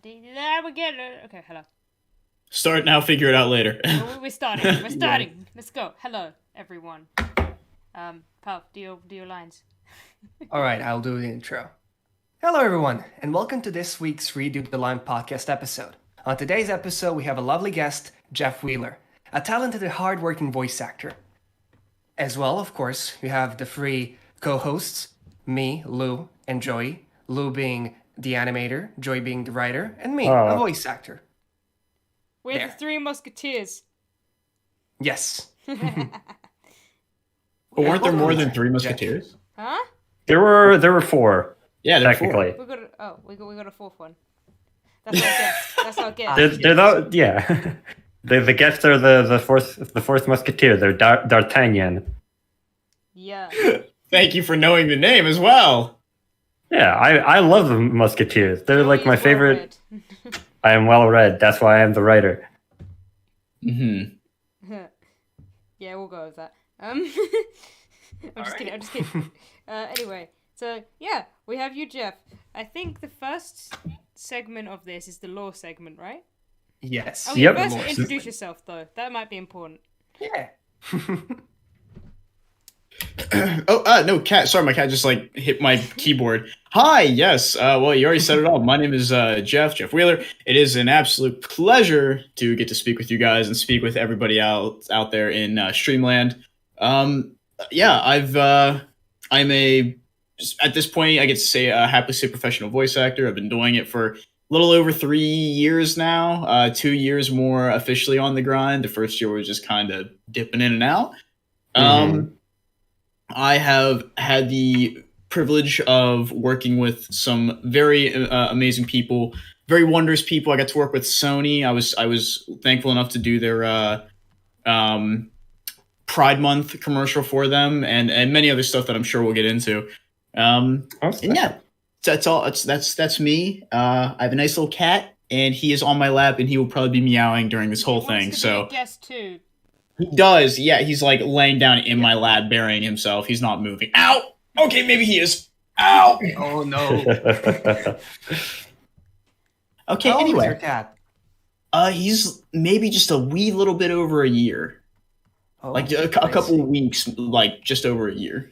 We're getting it. Okay, hello. Start now, figure it out later. We're starting. We're starting. Let's go. Hello, everyone. Pal, do your lines. Alright, I'll do the intro. Hello, everyone, and welcome to this week's Redo the Line podcast episode. On today's episode, we have a lovely guest, Jeff Wheeler, a talented and hard-working voice actor. As well, of course, we have the three co-hosts, me, Lou, and Joey. Lou being the animator, Joey being the writer, and me, a voice actor. We're There. the Three Musketeers. Yes. But weren't there more than three Musketeers? Huh? There were four. Yeah, there were technically. We got a fourth one. That's our guess. That's our guess. They're not, yeah. the guests are the fourth musketeer. They're D'Artagnan. Yeah. Thank you for knowing the name as well. Yeah, I love the musketeers. They're like my Joey's favorite. well-read. I am well read. That's why I am the writer. Mm-hmm. Yeah, we'll go with that. I'm just kidding. Anyway, so yeah, we have you, Jeff. I think the first segment of this is the lore segment, right? Yes. Oh, Yep. first introduce yourself, though. That might be important. Yeah. No, cat. Sorry, my cat just hit my keyboard. Hi, yes. Well, you already said it all. My name is Jeff Wheeler. It is an absolute pleasure to get to speak with you guys and speak with everybody out there in Streamland. Yeah, I'm at this point I get to say happily say professional voice actor. I've been doing it for a little over 3 years now. 2 years more officially on the grind. The first year was just kind of dipping in and out. I have had the privilege of working with some very amazing people, very wondrous people. I got to work with Sony. I was thankful enough to do their Pride Month commercial for them, and many other stuff that I'm sure we'll get into. And yeah, that's all. That's me. I have a nice little cat, and he is on my lap, and he will probably be meowing during this whole thing. So guess too. he does. Yeah, he's laying down in my lap, burying himself. He's not moving. Ow! Okay, maybe he is. Ow! Oh, no. Okay, How old is your anyway. cat? He's maybe just a wee little bit over a year. Oh, A couple weeks, just over a year.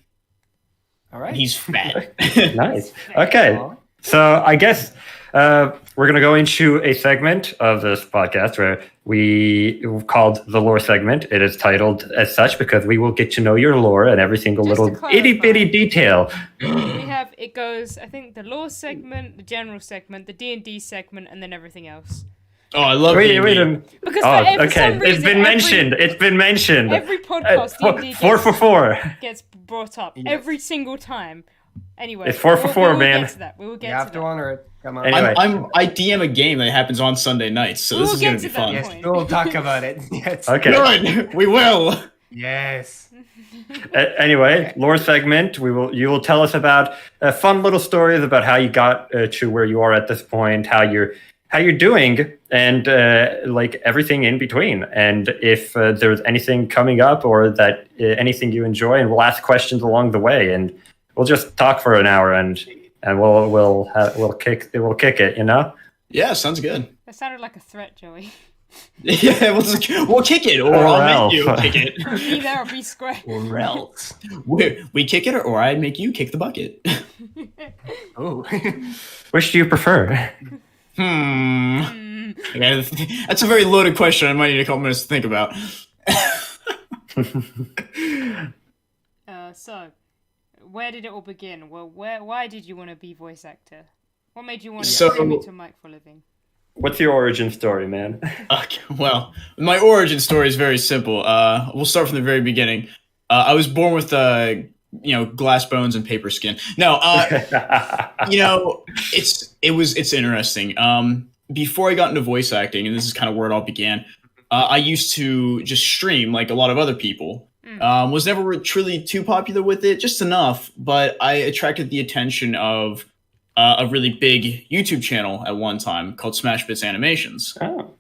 All right. And he's fat. Nice. Okay, so I guess we're going to go into a segment of this podcast where we called the lore segment. It is titled as such because we will get to know your lore and every single Just to little clarify. itty bitty detail. It goes, I think, the lore segment, the general segment, the D&D segment, and then everything else. Oh, I love Wait, D&D. Because Oh, for okay. some reason, It's been mentioned. It's been mentioned. Every podcast D&D Four for four. gets brought up Yes. every single time. Anyway, It's 4 for 4, we will man. Get to that. We will get You to have to that. honor it. Come on. Anyway. I DM a game that happens on Sunday nights, so We'll this is get going to to be that fun. Yes, point. we'll talk about it. Yes. Okay. Good, we will. Yes. Anyway, lore segment. You will tell us about fun little stories about how you got to where you are at this point, how you're doing, and everything in between. And if there's anything coming up or that anything you enjoy, and we'll ask questions along the way, and we'll just talk for an hour, and we'll kick it. You know. Yeah, sounds good. That sounded like a threat, Joey. Yeah, we'll kick it, or I'll make you kick it. Be there or be square. Or else. We kick it, or I make you kick the bucket. Oh. Which do you prefer? Okay, that's a very loaded question. I might need a couple minutes to think about. So, where did it all begin? Well, why did you want to be voice actor? What made you want to stream into a mic for a living? What's your origin story, man? Okay, well, my origin story is very simple. We'll start from the very beginning. I was born with glass bones and paper skin. No, it's interesting. Before I got into voice acting, and this is kind of where it all began, I used to just stream like a lot of other people. Was never truly too popular with it, just enough, but I attracted the attention of a really big YouTube channel at one time called Smash Bits Animations. Oh.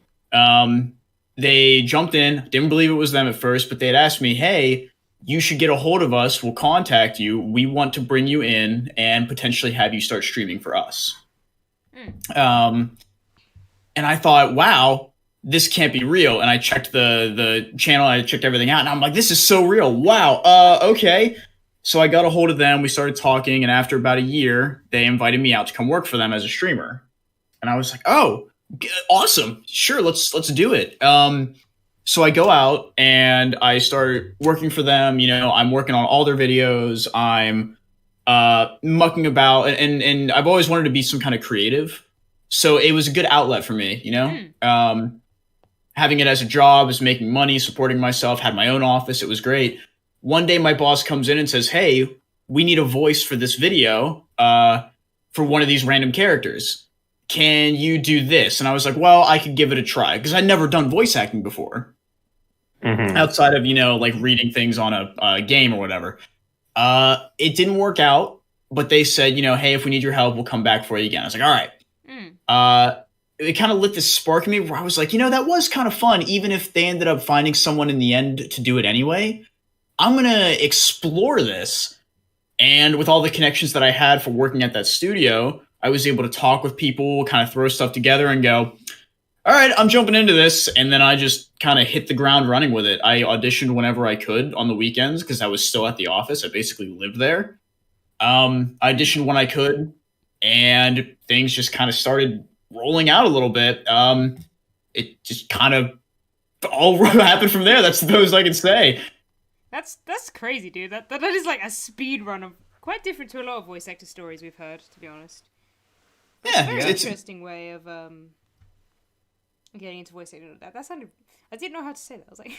They jumped in, didn't believe it was them at first, but they'd asked me, hey, you should get a hold of us. We'll contact you. We want to bring you in and potentially have you start streaming for us. And I thought, wow, this can't be real. And I checked the channel, I checked everything out, and I'm like, this is so real. Wow, okay. So I got a hold of them, we started talking, and after about a year, they invited me out to come work for them as a streamer. And I was like, oh, awesome. Sure, let's do it. So I go out and I start working for them. You know, I'm working on all their videos. I'm mucking about, and I've always wanted to be some kind of creative. So it was a good outlet for me, you know? Having it as a job, is making money, supporting myself, had my own office. It was great. One day my boss comes in and says, hey, we need a voice for this video for one of these random characters. Can you do this? And I was like, well, I could give it a try because I'd never done voice acting before outside of, you know, like reading things on a game or whatever. It didn't work out, but they said, you know, hey, if we need your help, we'll come back for you again. I was like, all right. It kind of lit this spark in me where I was like, you know, that was kind of fun. Even if they ended up finding someone in the end to do it anyway, I'm going to explore this. And with all the connections that I had for working at that studio, I was able to talk with people, kind of throw stuff together and go, all right, I'm jumping into this. And then I just kind of hit the ground running with it. I auditioned whenever I could on the weekends because I was still at the office. I basically lived there. I auditioned when I could, and things just kind of started rolling out a little bit. It just kind of all happened from there. That's the most I can say. That's crazy, dude. That is like a speed run of quite different to a lot of voice actor stories we've heard, to be honest. It's a very interesting way of getting into voice acting. That sounded. I didn't know how to say that. I was like,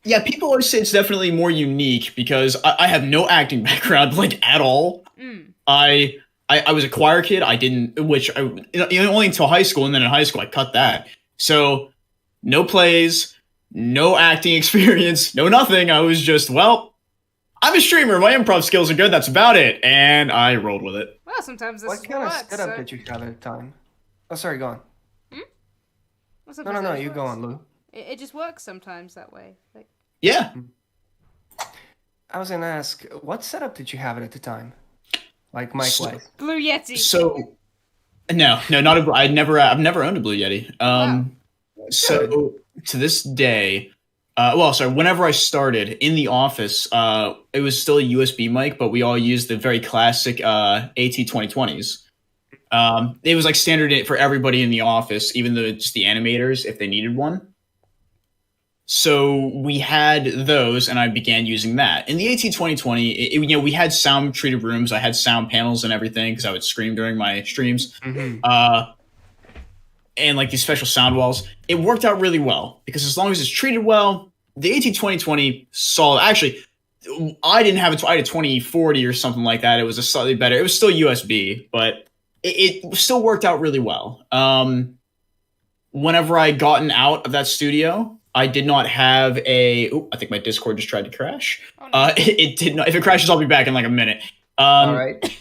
Yeah, people always say it's definitely more unique because I have no acting background, like at all. I was a choir kid. I didn't, only until high school, and then in high school I cut that. So no plays, no acting experience, no nothing. I was just, well, I'm a streamer. My improv skills are good. That's about it. And I rolled with it. well, sometimes this What kind of works, setup so- did you have at the time? Oh, sorry, go on. well, sometimes No, it you just go works. on, Lou. It just works sometimes that way. Like, Yeah. I was gonna ask, what setup did you have at the time? Like mic-wise? Blue Yeti. So no, not a. I've never owned a Blue Yeti. Wow. So to this day, whenever I started in the office, it was still a USB mic, but we all used the very classic AT2020s. It was like standard for everybody in the office, even though just the animators, if they needed one. So we had those, and I began using that. In the AT2020, we had sound treated rooms. I had sound panels and everything because I would scream during my streams. And like these special sound walls. It worked out really well because as long as it's treated well, the AT2020 saw. Actually, I didn't have it. I had a 2040 or something like that. It was a slightly better. It was still USB, but it still worked out really well. Whenever I gotten out of that studio, I did not have a. I think my Discord just tried to crash. Oh, no. It did not. If it crashes, I'll be back in like a minute. All right.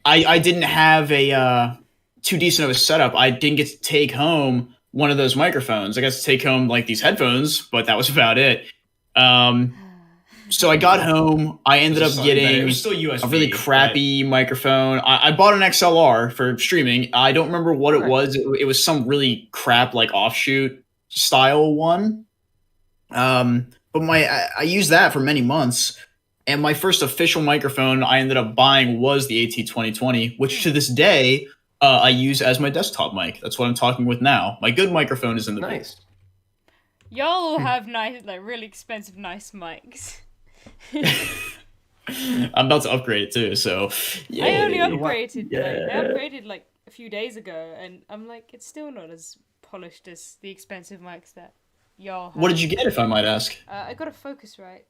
I didn't have a too decent of a setup. I didn't get to take home one of those microphones. I got to take home like these headphones, but that was about it. So I got home. I ended up getting it was still USB, a really crappy microphone. I bought an XLR for streaming. I don't remember what it was. It was some really crap like offshoot style one. But I used that for many months. And my first official microphone I ended up buying was the AT2020, which to this day I use as my desktop mic. That's what I'm talking with now. My good microphone is in the Nice. Y'all all have nice, like really expensive, nice mics. I'm about to upgrade it too, so yeah. I only upgraded. Yeah. I upgraded like a few days ago, and I'm like, it's still not as polished as the expensive mics that y'all have. What did you get, if I might ask? I got a Focusrite.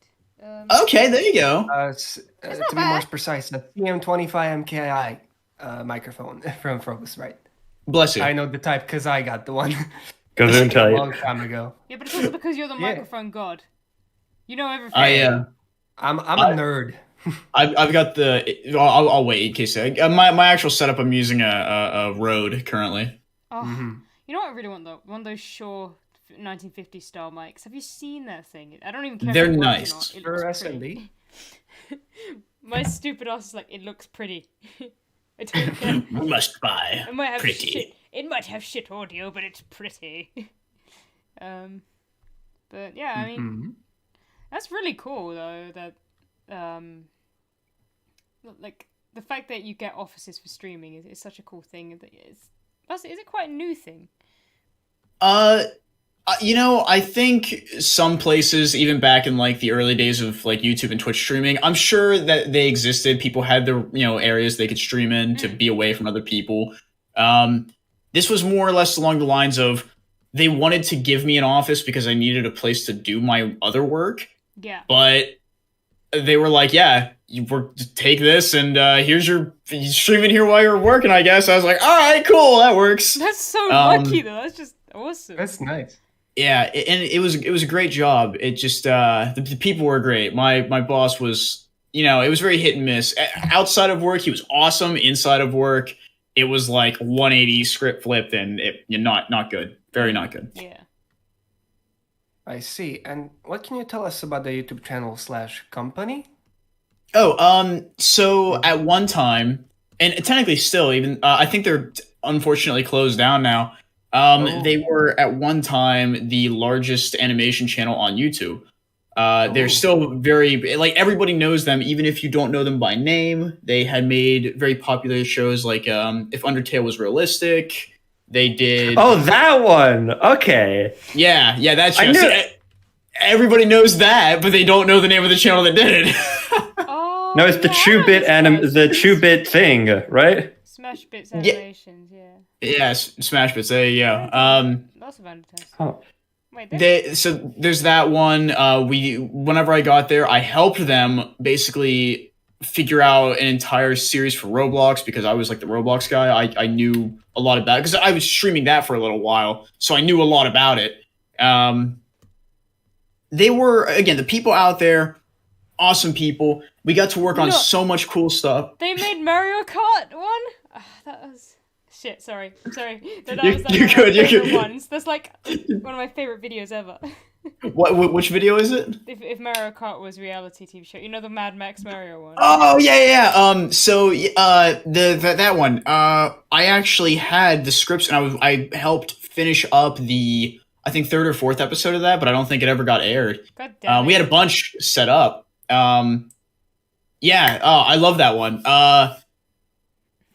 Okay, there you go. not To be more bad. precise, the TM25 MKI microphone from Focusrite. Bless you. I know the type because I got the one Goes in a tell long you. time ago. Yeah, but it's also because you're the Yeah. microphone god. You know everything. I'm a nerd. I've got the. I'll wait in case my actual setup. I'm using a Rode currently. Oh, you know what I really want though? One of those Shure 1950 style mics. Have you seen that thing? I don't even care. They're if it works nice. Or not. It For looks pretty. SMD. My stupid ass is like, it looks pretty. I don't care. Must buy. I might have pretty. shit. it might have shit audio, but it's pretty. But yeah, I mean, that's really cool though. That like the fact that you get offices for streaming is such a cool thing. Is it quite a new thing? I think some places, even back in like the early days of like YouTube and Twitch streaming, I'm sure that they existed. People had their, areas they could stream in to be away from other people. This was more or less along the lines of they wanted to give me an office because I needed a place to do my other work. Yeah. But they were like, yeah, take this and here's your streaming here while you're working, I guess. I was like, all right, cool, that works. That's so lucky though. That's just awesome. That's nice. Yeah, and it was a great job. It just the people were great. My boss was, it was very hit and miss. Outside of work, he was awesome. Inside of work, it was like 180 script flipped and not good. Very not good. Yeah. I see. And what can you tell us about the YouTube channel / company? Oh, so at one time, and technically still, even I think they're unfortunately closed down now. They were at one time the largest animation channel on YouTube. They're still very, like, everybody knows them, even if you don't know them by name. They had made very popular shows like If Undertale Was Realistic. They did. Oh, that one. Okay. Yeah, that show. I knew See, everybody knows that, but they don't know the name of the channel that did it. Oh, No, it's the Chew-Bit thing, right? Smash Bits animations, yeah. Yeah, Smash Bits. There you go. Lots of Undertales. Oh. Wait, So there's that one. Whenever I got there, I helped them basically figure out an entire series for Roblox because I was like the Roblox guy. I knew a lot about it because I was streaming that for a little while, so I knew a lot about it. They were, again, the people out there, awesome people. We got to work on so much cool stuff. they made Mario Kart one? That was... Shit, sorry. That You're- was like you're one of good, my you're favorite good. ones. That's like one of my favorite videos ever. Which video is it? If Mario Kart was reality TV show. You know the Mad Max Mario one? Oh yeah. So that one. I actually had the scripts, and I helped finish up the, I think, 3rd or 4th episode of that, but I don't think it ever got aired. God damn We had a bunch set up. Yeah. Oh, I love that one.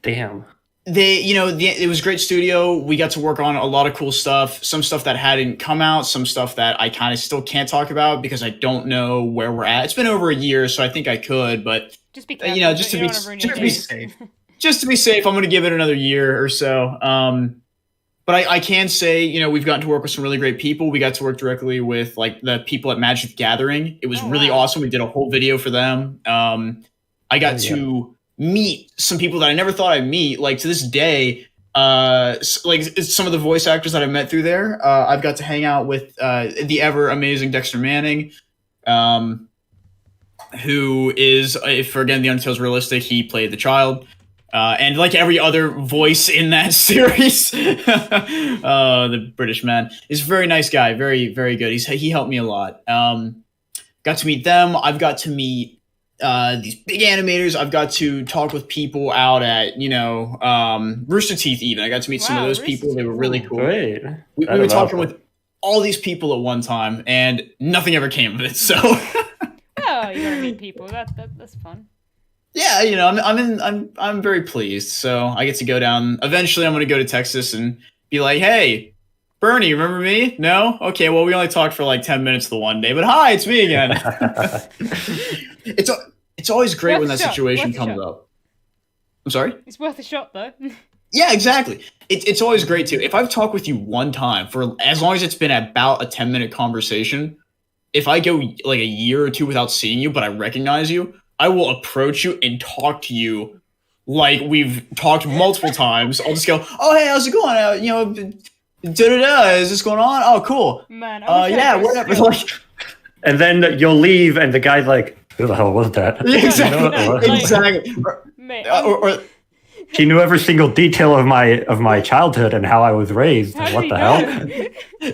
Damn. It was a great studio. We got to work on a lot of cool stuff. Some stuff that hadn't come out. Some stuff that I kind of still can't talk about because I don't know where we're at. It's been over a year, so I think I could, but just be careful. just to you be don't wanna ruin your just to be days. safe. Just to be safe, I'm going to give it another year or so. But I can say, we've gotten to work with some really great people. We got to work directly with like the people at Magic the Gathering. It was really awesome. We did a whole video for them. I got to meet some people that I never thought I'd meet. Like, to this day, like some of the voice actors that I met through there. I've got to hang out with the ever amazing Dexter Manning, who is, for again, the Untitled Realistic, he played the child. And like every other voice in that series, the British man is a very nice guy, very, very good. He helped me a lot. Got to meet them. I've got to meet these big animators. I've got to talk with people out at, Rooster Teeth even. I got to meet some of those people. They were really cool. Great. We were talking with all these people at one time, and nothing ever came of it, so... Oh, you gotta meet people. That's fun. Yeah, I'm very pleased. So I get to go down. Eventually, I'm going to go to Texas and be like, "Hey, Bernie, remember me? No? Okay, well, we only talked for like 10 minutes the one day, but hi, it's me again." It's always great Worth when a that shot. situation Worth a comes shot. up. I'm sorry? It's worth a shot, though. Yeah, exactly. It's always great too. If I've talked with you one time for as long as it's been about a 10-minute conversation, if I go like a year or two without seeing you, but I recognize you, I will approach you and talk to you like we've talked multiple times. I'll just go, "Oh, hey, how's it going? Is this going on? Oh, cool. Man, Yeah, whatever." Like, And then you'll leave, and the guy's like, "Who the hell was that?" exactly. Exactly. Mate, Or He knew every single detail of my childhood and how I was raised. how What did the he hell?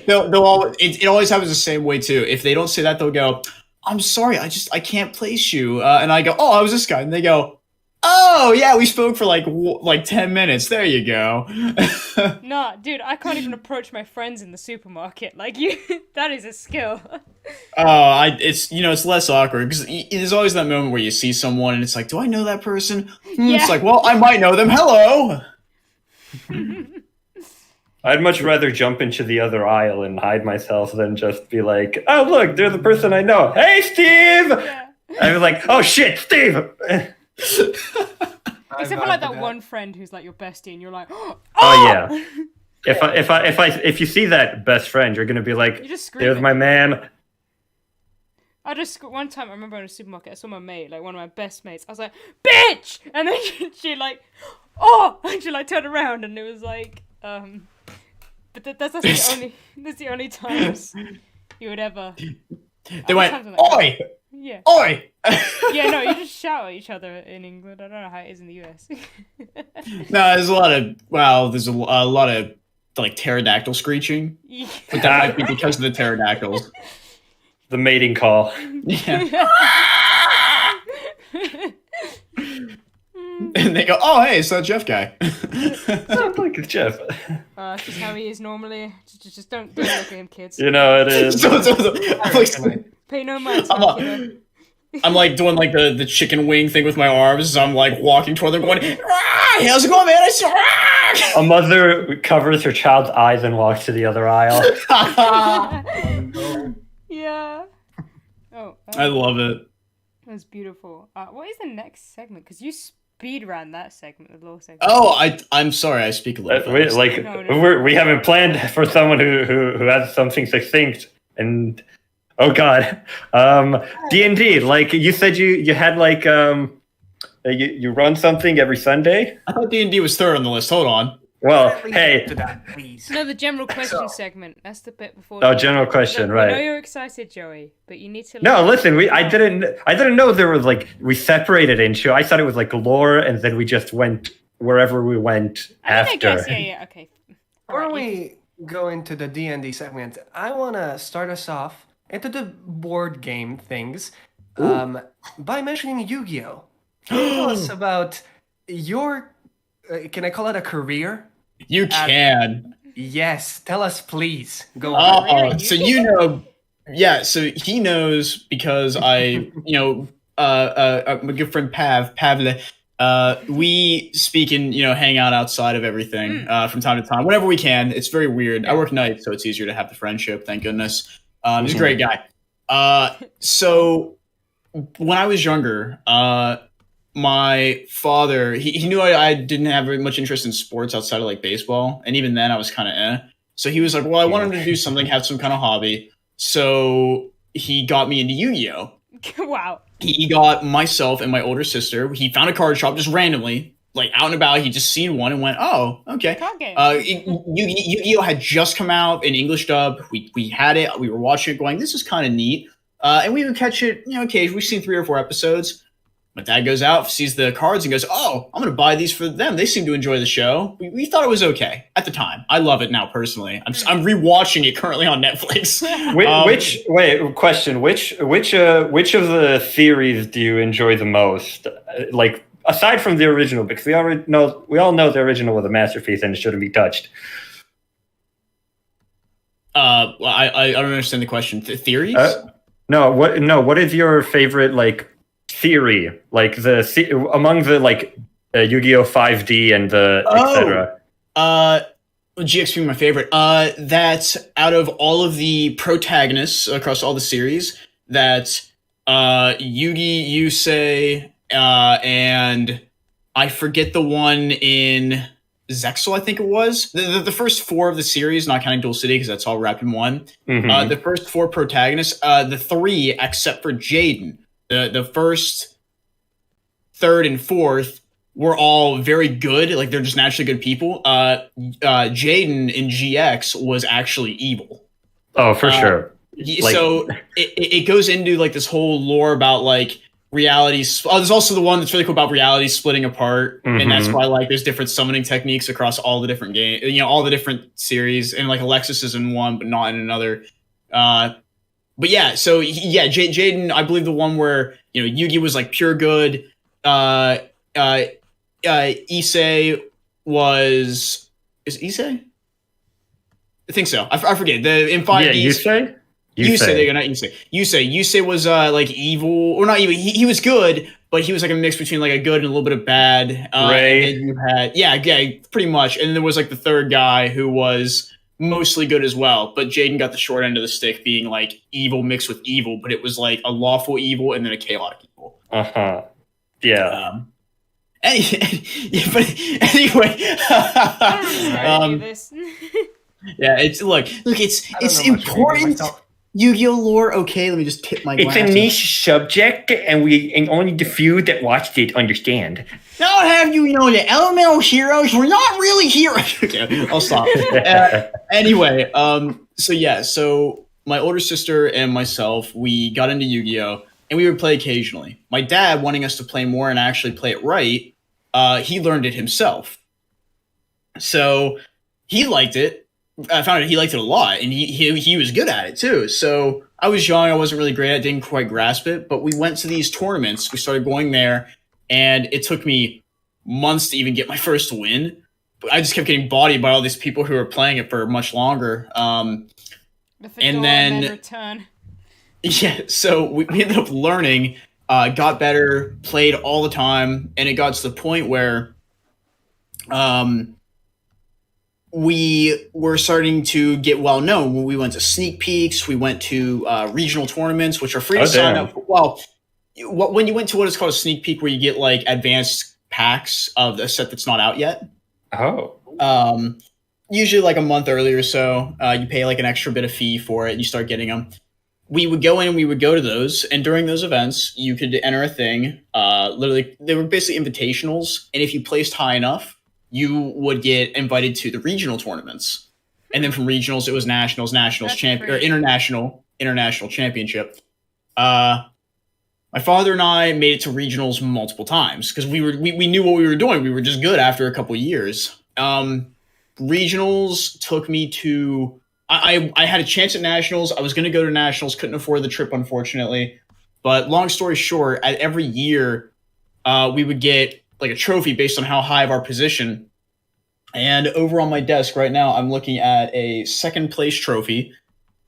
know? it always happens the same way too. If they don't say that, they'll go, "I'm sorry, I can't place you." And I go, "Oh, I was this guy." And they go, Oh yeah, we spoke for like 10 minutes. There you go. Nah, dude, I can't even approach my friends in the supermarket. Like you, that is a skill. It's less awkward because there's always that moment where you see someone and it's like, do I know that person? Yeah. It's like, well, I might know them. Hello. I'd much rather jump into the other aisle and hide myself than just be like, oh, look, they're the person I know. Hey, Steve! Yeah. I was like, oh, shit, Steve! Except for like that one friend who's like your bestie, and you're like, oh yeah. If you see that best friend, you're gonna be like, You just there's scream my it. man. One time I remember in a supermarket, I saw my mate, like one of my best mates. I was like, bitch! And then she like, oh! And she like turned around, and it was like, but that's the only times you would ever. They went, Other times I'm like, oi, Yeah. oi. Yeah, no, you just shout at each other in England. I don't know how it is in the US. No, there's a lot of like pterodactyl screeching, Yeah. but that might be because of the pterodactyls. The mating call. Yeah. And they go, oh, hey, it's that Jeff guy. Sounds like it's Jeff. It's just how he is normally. Just don't look at him, kids. You know, it is. Pay no mind. I'm like doing like the chicken wing thing with my arms. I'm like walking toward them going, how's it going, man? I saw. A mother covers her child's eyes and walks to the other aisle. Yeah. Oh. I love it. That's beautiful. What is the next segment? Because you speed ran that segment, the law segment. Oh, I'm sorry. I speak a little bit. We haven't planned for someone who has something succinct and oh god, D&D. Like you said, you had like you run something every Sunday. I thought D&D was third on the list. Hold on. Well, hey. To that, please. No, the general question segment. That's the bit before. Oh, general question, right? I know you're excited, Joey, but you need to. No, listen. I didn't know there was like we separated into. I thought it was like lore, and then we just went wherever we went after. I guess, yeah, okay. Before we go into the D&D segment, I want to start us off into the board game things by mentioning Yu-Gi-Oh! Can you tell us about your, can I call it a career? You can. Yes, tell us please. Go on. Oh, so you know, yeah, so he knows because my good friend Pavle, we speak and, hang out outside of everything from time to time, whenever we can. It's very weird. I work nights, so it's easier to have the friendship, thank goodness. He's a great guy. So when I was younger, my father, he knew I didn't have very much interest in sports outside of like baseball. And even then I was kind of So he was like, well, I wanted to do something, have some kind of hobby. So he got me into Yu-Gi-Oh! Wow. He got myself and my older sister. He found a card shop just randomly, like out and about. He just seen one and went, oh, okay. Card game. Yu-Gi-Oh! Had just come out in English dub. We had it. We were watching it going, this is kind of neat. And we would catch it, occasionally. We've seen 3 or 4 episodes. My dad goes out, sees the cards, and goes, oh, I'm going to buy these for them. They seem to enjoy the show. We thought it was okay at the time. I love it now, personally. I'm rewatching it currently on Netflix. Which of the theories do you enjoy the most? Like, aside from the original, because we all know the original was a masterpiece and it shouldn't be touched. I don't understand the question. Theories? What is your favorite, like, theory, like among the Yu-Gi-Oh! 5D and the etc. GX my favorite. That out of all of the protagonists across all the series, that Yugi, Yusei, and I forget the one in Zexal, I think it was. The first 4 of the series, not counting Dual City because that's all wrapped in one. Mm-hmm. The first 4 protagonists, the 3 except for Jaden. The first, 3rd, and 4th were all very good. Like, they're just naturally good people. Jaden in GX was actually evil. Oh, for sure. So it goes into like this whole lore about like realities. There's also the one that's really cool about reality splitting apart, and that's why like there's different summoning techniques across all the different games. All the different series, and like Alexis is in one, but not in another. But yeah, so Jaden, I believe the one where Yugi was like pure good, Issei is Issei? I think so. I forget. In 5 Yusei? Yusei, there you go, not Issei. Yusei was like evil, or not evil. He was good, but he was like a mix between like a good and a little bit of bad. Ray. And then you had pretty much. And then there was like the third guy who was mostly good as well. But Jaden got the short end of the stick, being like evil mixed with evil, but it was like a lawful evil and then a chaotic evil. Yeah. But anyway, yeah, it's important. Yu-Gi-Oh lore. Okay, let me just tip my glass. It's a niche subject, and only the few that watched it understand. Now have you know the elemental heroes were not really heroes. Okay, I'll stop. Anyway, so my older sister and myself, we got into Yu-Gi-Oh, and we would play occasionally. My dad, wanting us to play more and actually play it right, he learned it himself. So he liked it. I found out he liked it a lot, and he was good at it too. So I was young, I wasn't really great at it, didn't quite grasp it, but we went to these tournaments. We started going there, and it took me months to even get my first win. But I just kept getting bodied by all these people who were playing it for much longer. And then return. Yeah, so we ended up learning, got better, played all the time, and it got to the point where we were starting to get well known. We went to sneak peeks. We went to regional tournaments, which are free to sign up. Well, when you went to what is called a sneak peek, where you get like advanced packs of a set that's not out yet. Usually like a month early or so. You pay like an extra bit of fee for it, and you start getting them. We would go in and we would go to those, and during those events, you could enter a thing. Literally, they were basically invitationals, and if you placed high enough, you would get invited to the regional tournaments. And then from regionals, it was nationals, champion, or international championship. My father and I made it to regionals multiple times because we knew what we were doing. We were just good after a couple of years. Regionals took me to, I had a chance at nationals. I was going to go to nationals, couldn't afford the trip, unfortunately. But long story short, every year, we would get like a trophy based on how high of our position. And over on my desk right now, I'm looking at a second place trophy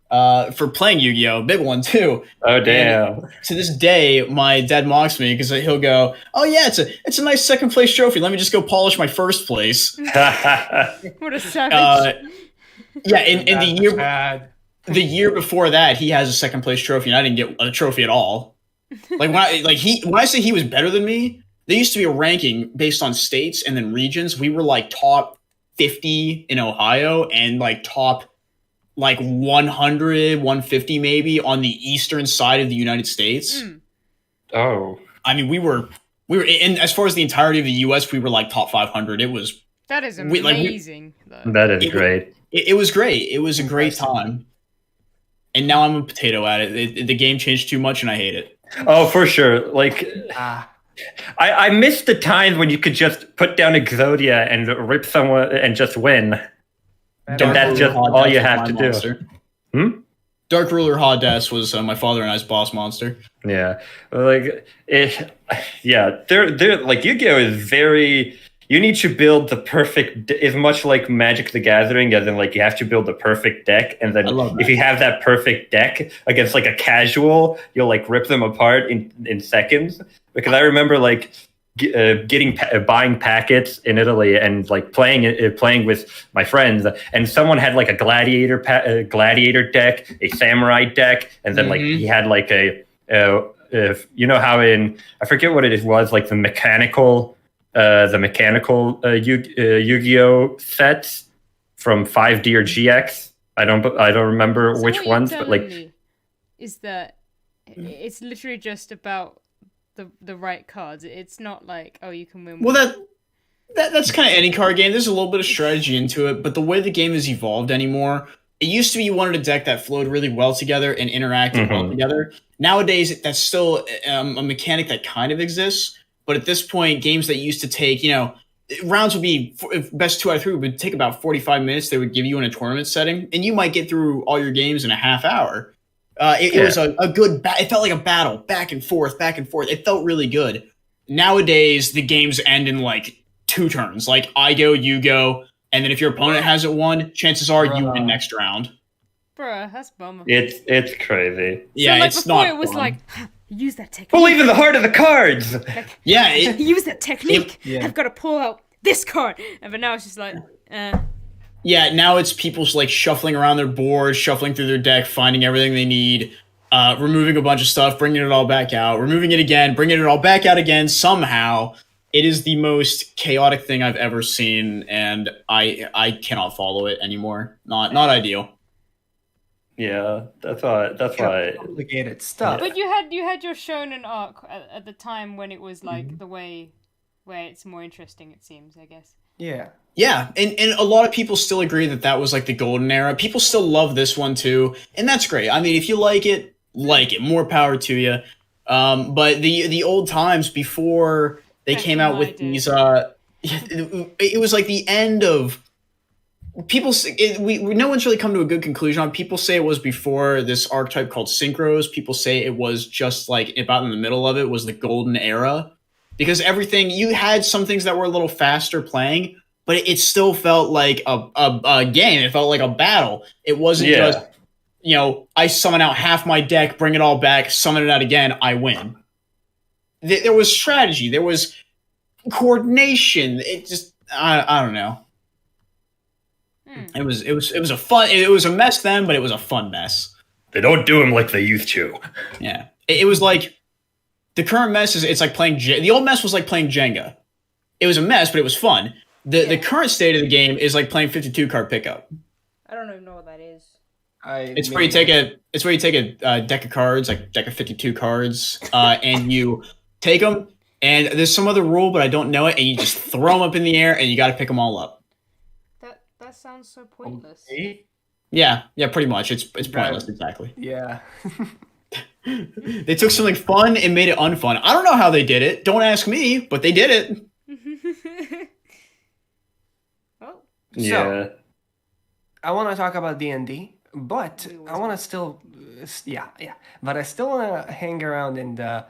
for playing Yu-Gi-Oh! Big one too. Oh damn! And to this day, my dad mocks me because he'll go, "Oh yeah, it's a nice second place trophy. Let me just go polish my first place." What a savage! Yeah, in the year before that, he has a second place trophy, and I didn't get a trophy at all. Like when I say he was better than me. There used to be a ranking based on states and then regions. We were like top 50 in Ohio and like top like 100, 150 maybe on the eastern side of the United States. Oh. I mean, we were in, as far as the entirety of the US, we were like top 500. That is amazing. That is great. It was great. It was a great time. And now I'm a potato at it. The game changed too much and I hate it. Oh, for sure. Like, I miss the times when you could just put down Exodia and rip someone and just win. And that's just all you have to do. Dark Ruler Hades was my father and I's boss monster. Yeah. Like, they're like, Yu-Gi-Oh! Is very... You need to build the perfect... It's much like Magic the Gathering, as in, like, you have to build the perfect deck, and then if you have that perfect deck against, like, a casual, you'll, like, rip them apart in seconds. Because I remember, like, buying packets in Italy and, like, playing with my friends, and someone had, like, a gladiator deck, a samurai deck, and then, like, he had, like, you know how I forget what it was, like, the mechanical Yu-Gi-Oh sets from 5D or GX. I don't remember so which ones, but like, is that it's literally just about the right cards. It's not like, oh, you can win. Well, that's kind of any card game. There's a little bit of strategy into it, but the way the game has evolved anymore, it used to be you wanted a deck that flowed really well together and interacted well together. Nowadays, that's still a mechanic that kind of exists. But at this point, games that used to take, rounds would be, best 2 out of 3 would take about 45 minutes they would give you in a tournament setting, and you might get through all your games in a half hour. It was a good, it felt like a battle, back and forth. It felt really good. nowadays the games end in like 2 turns. Like I go, you go, and then if your opponent hasn't won, chances are you win next round. Bruh, that's bummer. It's crazy. Yeah, so, like, it's before not it was fun. like, use that technique. Believe in the heart of the cards. Yeah, use that technique. Yeah. I've got to pull out this card. But now it's just like, yeah. Now it's people's like shuffling around their board, shuffling through their deck, finding everything they need, removing a bunch of stuff, bringing it all back out, removing it again, bringing it all back out again. Somehow, it is the most chaotic thing I've ever seen, and I cannot follow it anymore. Not ideal. Yeah, that's why. Complicated stuff. But you had your shonen arc at the time when it was like the way where it's more interesting. It seems, I guess. Yeah. Yeah, and a lot of people still agree that was like the golden era. People still love this one too, and that's great. I mean, if you like it, more power to you. But the old times before they came out with these, it was like the end of. No one's really come to a good conclusion on. People say it was before this archetype called synchros. People say it was just like about in the middle of it was the golden era, because everything you had some things that were a little faster playing, but it still felt like a game. It felt like a battle. It wasn't just I summon out half my deck, bring it all back, summon it out again, I win. There was strategy. There was coordination. It just I don't know. It was a mess then, but it was a fun mess. They don't do them like they used to. Yeah, it was like the current mess it's like playing. The old mess was like playing Jenga. It was a mess, but it was fun. The current state of the game is like playing 52 card pickup. I don't even know what that is. It's where you take a deck of cards, like deck of 52 cards, and you take them. And there's some other rule, but I don't know it. And you just throw them up in the air, and you got to pick them all up. That sounds so pointless. Okay. Yeah, pretty much. It's pointless, exactly. Yeah. They took something fun and made it unfun. I don't know how they did it. Don't ask me, but they did it. Oh. Yeah. So, I want to talk about D&D, but I want to still, but I still want to hang around in the,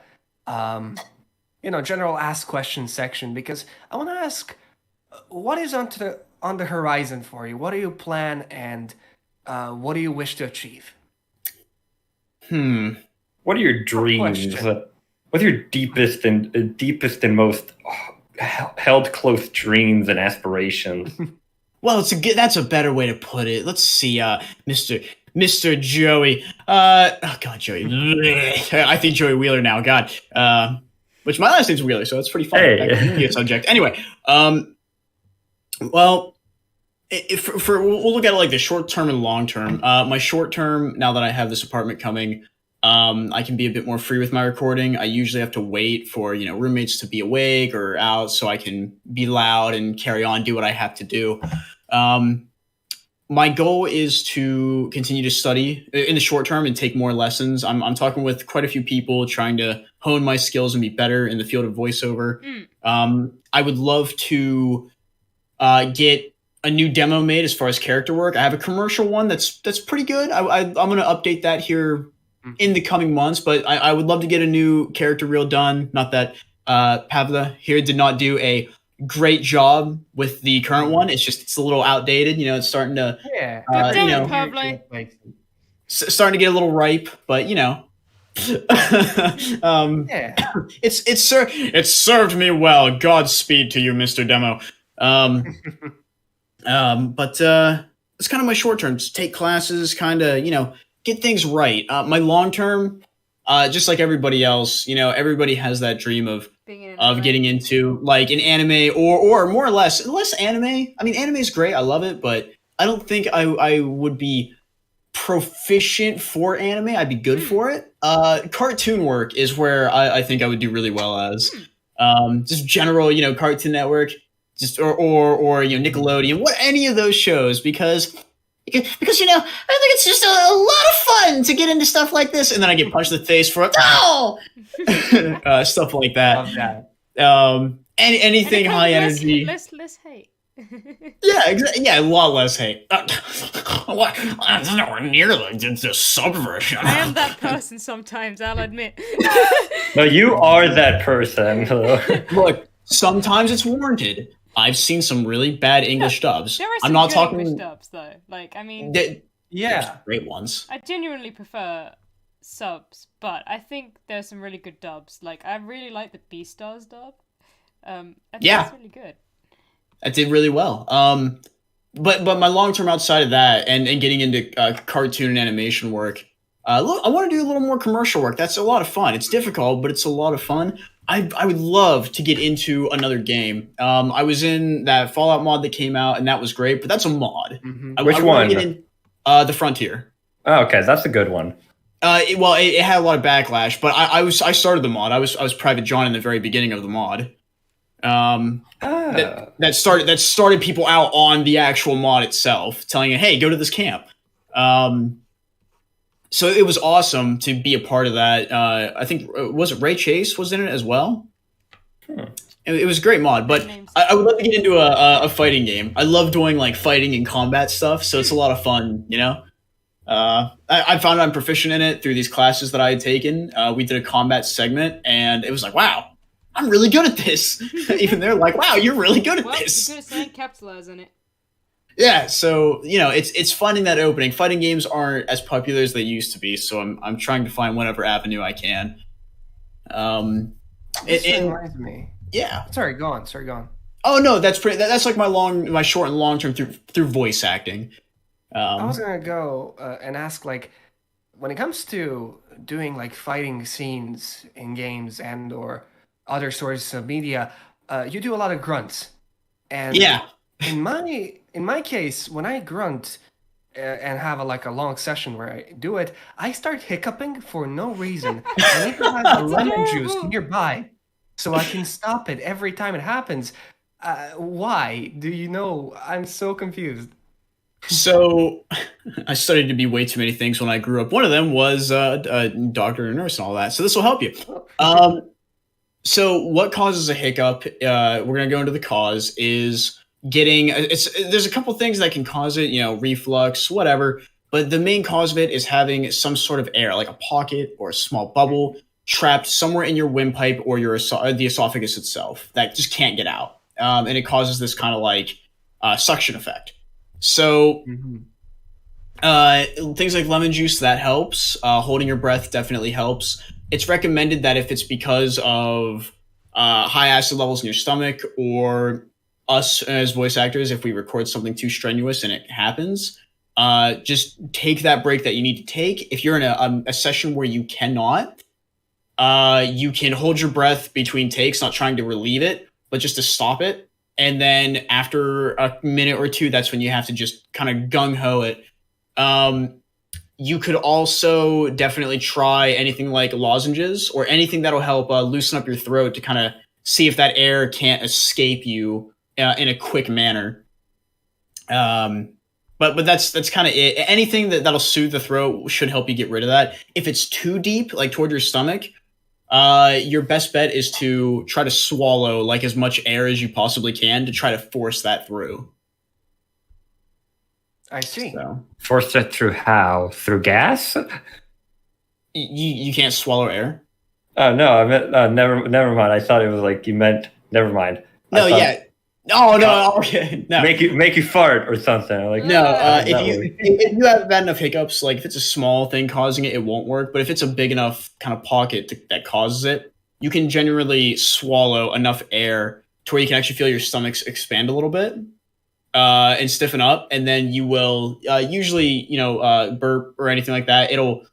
general ask questions section, because I want to ask, what is on the horizon for you? What do you plan, and what do you wish to achieve? What are your dreams? What are your deepest and most held close dreams and aspirations? Well, that's a better way to put it. Let's see, Mr. Joey. Oh God, Joey. I think Joey Wheeler now. God. Which my last name's Wheeler, so it's pretty fun. Hey. That can be a subject. Anyway, well, we'll look at it like the short term and long term. My short term, now that I have this apartment coming, I can be a bit more free with my recording. I usually have to wait for roommates to be awake or out so I can be loud and carry on, do what I have to do. My goal is to continue to study in the short term and take more lessons. I'm talking with quite a few people, trying to hone my skills and be better in the field of voiceover. I would love to get a new demo made as far as character work. I have a commercial one that's pretty good. I'm going to update that here in the coming months, but I would love to get a new character reel done. Not that Pavla here did not do a great job with the current one. It's a little outdated. It's starting to starting to get a little ripe, but it's served me well. Godspeed to you, Mr. Demo. But it's kind of my short term. Just take classes, kind of, get things right. My long term, just like everybody else, everybody has that dream of getting into like an anime or more or less anime. I mean, anime is great. I love it, but I don't think I would be proficient for anime. I'd be good for it. Cartoon work is where I think I would do really well as. Just general, Cartoon Network, just or Nickelodeon, any of those shows, because I think it's just a lot of fun to get into stuff like this, and then I get punched in the face for stuff like that. Love that. Anything high energy. Less hate. Yeah, exactly. Yeah, a lot less hate. What? That's nowhere near the subversion. I am that person sometimes, I'll admit. No, you are that person. Look, sometimes it's warranted. I've seen some really bad English dubs. There are some I'm not good talking. English dubs, though. Like, I mean, There's Yeah. great ones. I genuinely prefer subs, but I think there's some really good dubs. Like, I really like the Beastars dub. I think Yeah. it's really good. That did really well. But my long term outside of that and getting into cartoon and animation work, look, I want to do a little more commercial work. That's a lot of fun. It's difficult, but it's a lot of fun. I would love to get into another game. I was in that Fallout mod that came out, and that was great. But that's a mod. Mhm. Which I wanna one? get in, the Frontier. Oh, okay, that's a good one. It had a lot of backlash, but I started the mod. I was Private John in the very beginning of the mod. That started people out on the actual mod itself, telling you, "Hey, go to this camp." So it was awesome to be a part of that. I think was it Ray Chase was in it as well. It was a great mod, but I would love to get into a fighting game. I love doing like fighting and combat stuff, so it's a lot of fun, you know. I found I'm proficient in it through these classes that I had taken. We did a combat segment, and it was like, wow, I'm really good at this. Even they're like, wow, you're really good at Well, this. you're good at saying capitalize on it. Yeah, so you know, it's finding that opening. Fighting games aren't as popular as they used to be, so I'm trying to find whatever avenue I can. This and- reminds me. Yeah. Sorry, go on. Sorry, go on. Oh no, that's that's like my short and long term through voice acting. I was gonna go and ask, like, when it comes to doing like fighting scenes in games and or other sources of media, you do a lot of grunts. And Yeah. in my case, when I grunt and have a long session where I do it, I start hiccuping for no reason. I need to have a lemon juice adorable. nearby so I can stop it every time it happens. Why? Do you know? I'm so confused. So I studied to be way too many things when I grew up. One of them was a doctor and nurse and all that. So this will help you. So what causes a hiccup? We're gonna go into the cause is getting. There's a couple things that can cause it. You know, reflux, whatever. But the main cause of it is having some sort of air, like a pocket or a small bubble, trapped somewhere in your windpipe or the esophagus itself that just can't get out, and it causes this kind of like suction effect. So things like lemon juice, that helps. Holding your breath definitely helps. It's recommended that if it's because of high acid levels in your stomach, or us as voice actors, if we record something too strenuous and it happens, just take that break that you need to take. If you're in a session where you cannot, you can hold your breath between takes, not trying to relieve it, but just to stop it. And then after a minute or two, that's when you have to just kind of gung-ho it. You could also definitely try anything like lozenges or anything that'll help loosen up your throat to kind of see if that air can't escape you in a quick manner. But that's kind of it. Anything that'll soothe the throat should help you get rid of that. If it's too deep, like toward your stomach, your best bet is to try to swallow like as much air as you possibly can to try to force that through. I see. So Force it through how? Through gas? you can't swallow air. Oh no, I meant never mind. I thought it was like you meant never mind. No, I thought yeah. Oh no, okay. No. Make you fart or something. Like No, that if you have bad enough hiccups, like if it's a small thing causing it, it won't work. But if it's a big enough kind of pocket that causes it, you can generally swallow enough air to where you can actually feel your stomach expand a little bit and stiffen up, and then you will usually, burp or anything like that. It'll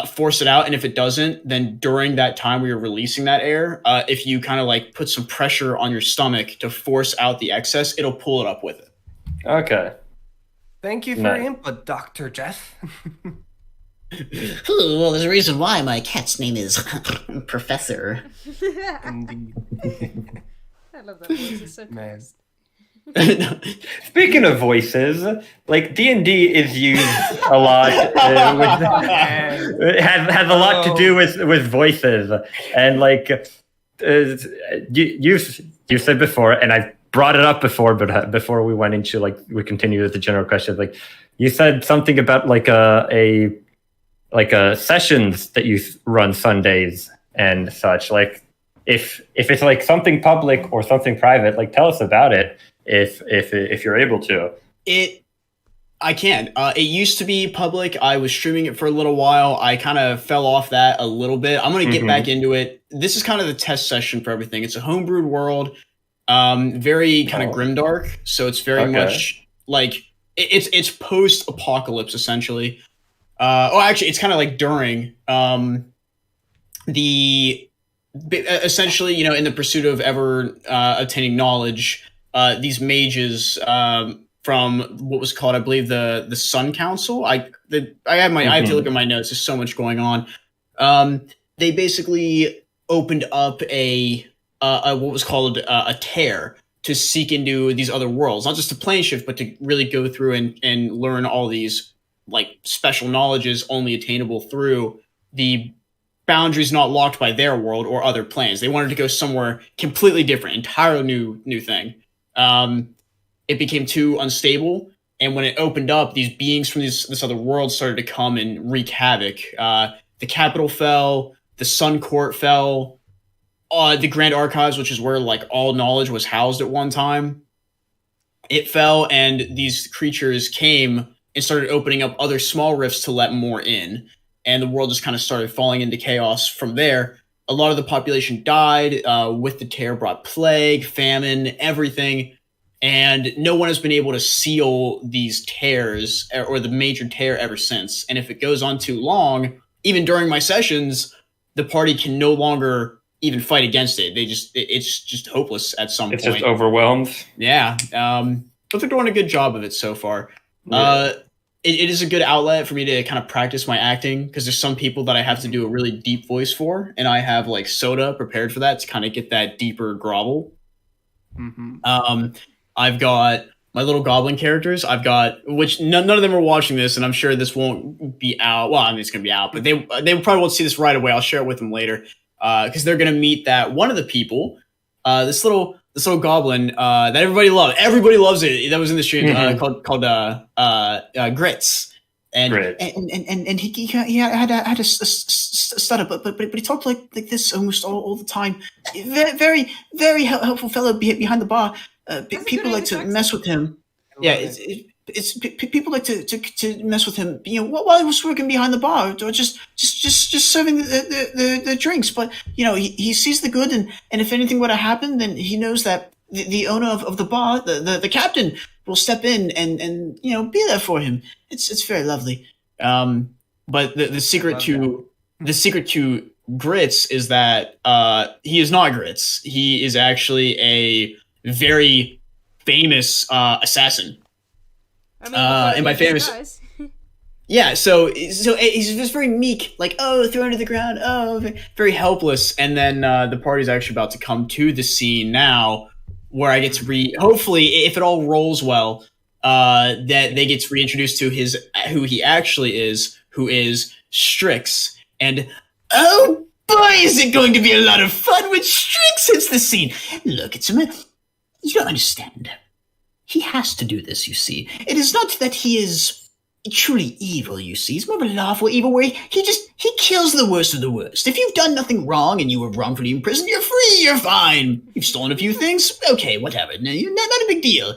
force it out, and if it doesn't, then during that time where you're releasing that air, if you kind of like put some pressure on your stomach to force out the excess, it'll pull it up with it. Okay. Thank you for No. your input, Dr. Jeff. Well, there's a reason why my cat's name is Professor. Indeed. I love that voice. It's so Man. fast. Speaking of voices, like D&D is used a lot. It has a lot to do with voices, and like you said before, and brought it up before, but before we went into like we continued with the general question, like you said something about like a sessions that you run Sundays and such. Like if it's like something public or something private, like tell us about it if you're able to. I can. It used to be public. I was streaming it for a little while. I kind of fell off that a little bit. I'm going to get back into it. This is kind of the test session for everything. It's a homebrewed world, very kind of grimdark. So it's very much like it's post-apocalypse essentially. Actually, it's kind of like during essentially, you know, in the pursuit of ever attaining knowledge, these mages from what was called, I believe, the Sun Council. I have to look at my notes. There's so much going on. They basically opened up a what was called a tear to seek into these other worlds, not just to plane shift, but to really go through and learn all these like special knowledges only attainable through the boundaries not locked by their world or other planes. They wanted to go somewhere completely different, entirely new thing. It became too unstable, and when it opened up, these beings from this other world started to come and wreak havoc. The capital fell, the Sun Court fell, the Grand Archives, which is where like all knowledge was housed at one time, it fell, and these creatures came and started opening up other small rifts to let more in, and the world just kind of started falling into chaos from there. A lot of the population died. With the tear brought plague, famine, everything. And no one has been able to seal these tears or the major tear ever since. And if it goes on too long, even during my sessions, the party can no longer even fight against it. It's just hopeless at some point. It's just overwhelmed. Yeah. But they're doing a good job of it so far. Yeah. It is a good outlet for me to kind of practice my acting, because there's some people that I have to do a really deep voice for, and I have like soda prepared for that to kind of get that deeper grovel. I've got my little goblin characters. Which none of them are watching this, and I'm sure this won't be out. Well, I mean, it's going to be out, but they probably won't see this right away. I'll share it with them later, because they're going to meet that one of the people, this little goblin that everybody loved. Everybody loves it. That was in the stream called Grits. And he had a stutter, but he talked like this almost all the time. Very, very helpful fellow behind the bar. People like to mess with him. Yeah, it's people like to mess with him. You know, while he was working behind the bar, or just serving the drinks. But you know, he sees the good, and if anything were to happen, then he knows that the owner of the bar, the captain, will step in and you know, be there for him. It's very lovely. But the secret to Grits is that he is not Grits. He is actually a very famous assassin. I mean, and by famous, yeah. So he's just very meek, like, oh, thrown to the ground, oh, very helpless. And then the party's actually about to come to the scene now, where I get to hopefully, if it all rolls well, that they get to reintroduce to who he actually is, who is Strix. And oh boy, is it going to be a lot of fun when Strix hits the scene. Look, you don't understand. He has to do this, you see. It is not that he is truly evil, you see. He's more of a lawful evil where he kills the worst of the worst. If you've done nothing wrong and you were wrongfully imprisoned, you're free, you're fine. You've stolen a few things, okay, whatever. Not a big deal.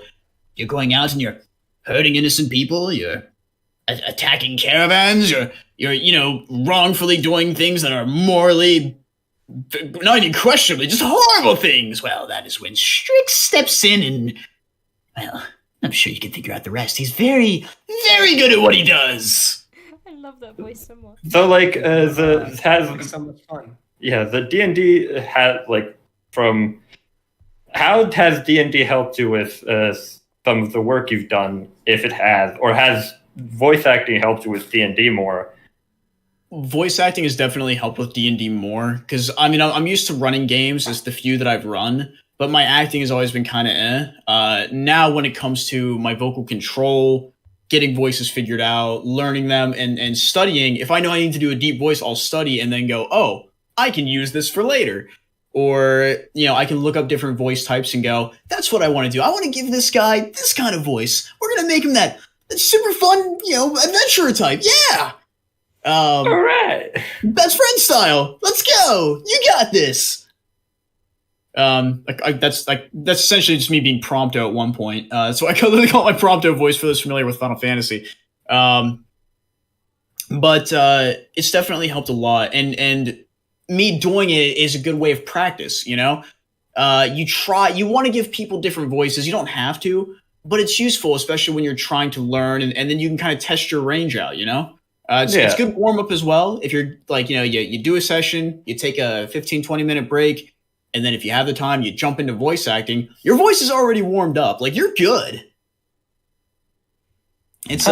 You're going out and you're hurting innocent people, you're attacking caravans, you're you know, wrongfully doing things that are morally, not even questionably, just horrible things. Well, that is when Strix steps in and, well, I'm sure you can figure out the rest. He's very, very good at what he does. I love that voice so much. So, like, has so much fun. Yeah, the D&D had like from. How has D&D helped you with some of the work you've done, if it has, or has voice acting helped you with D&D more? Voice acting has definitely helped with D&D more, because I mean, I'm used to running games as the few that I've run, but my acting has always been kind of now when it comes to my vocal control, getting voices figured out, learning them, and studying, if I know I need to do a deep voice, I'll study and then go, oh, I can use this for later. or I can look up different voice types and go, that's what I want to do. I want to give this guy this kind of voice. We're gonna make him that super fun, adventurer type. Yeah. All right. Best friend style. Let's go. You got this. That's essentially just me being Prompto at one point. So I literally call my Prompto voice for those familiar with Final Fantasy. But it's definitely helped a lot, and me doing it is a good way of practice. You want to give people different voices. You don't have to, but it's useful, especially when you're trying to learn, and then you can kind of test your range out. It's good warm up as well. If you're you do a session, you take a 15-20 minute break, and then if you have the time, you jump into voice acting. Your voice is already warmed up. Like, you're good. It's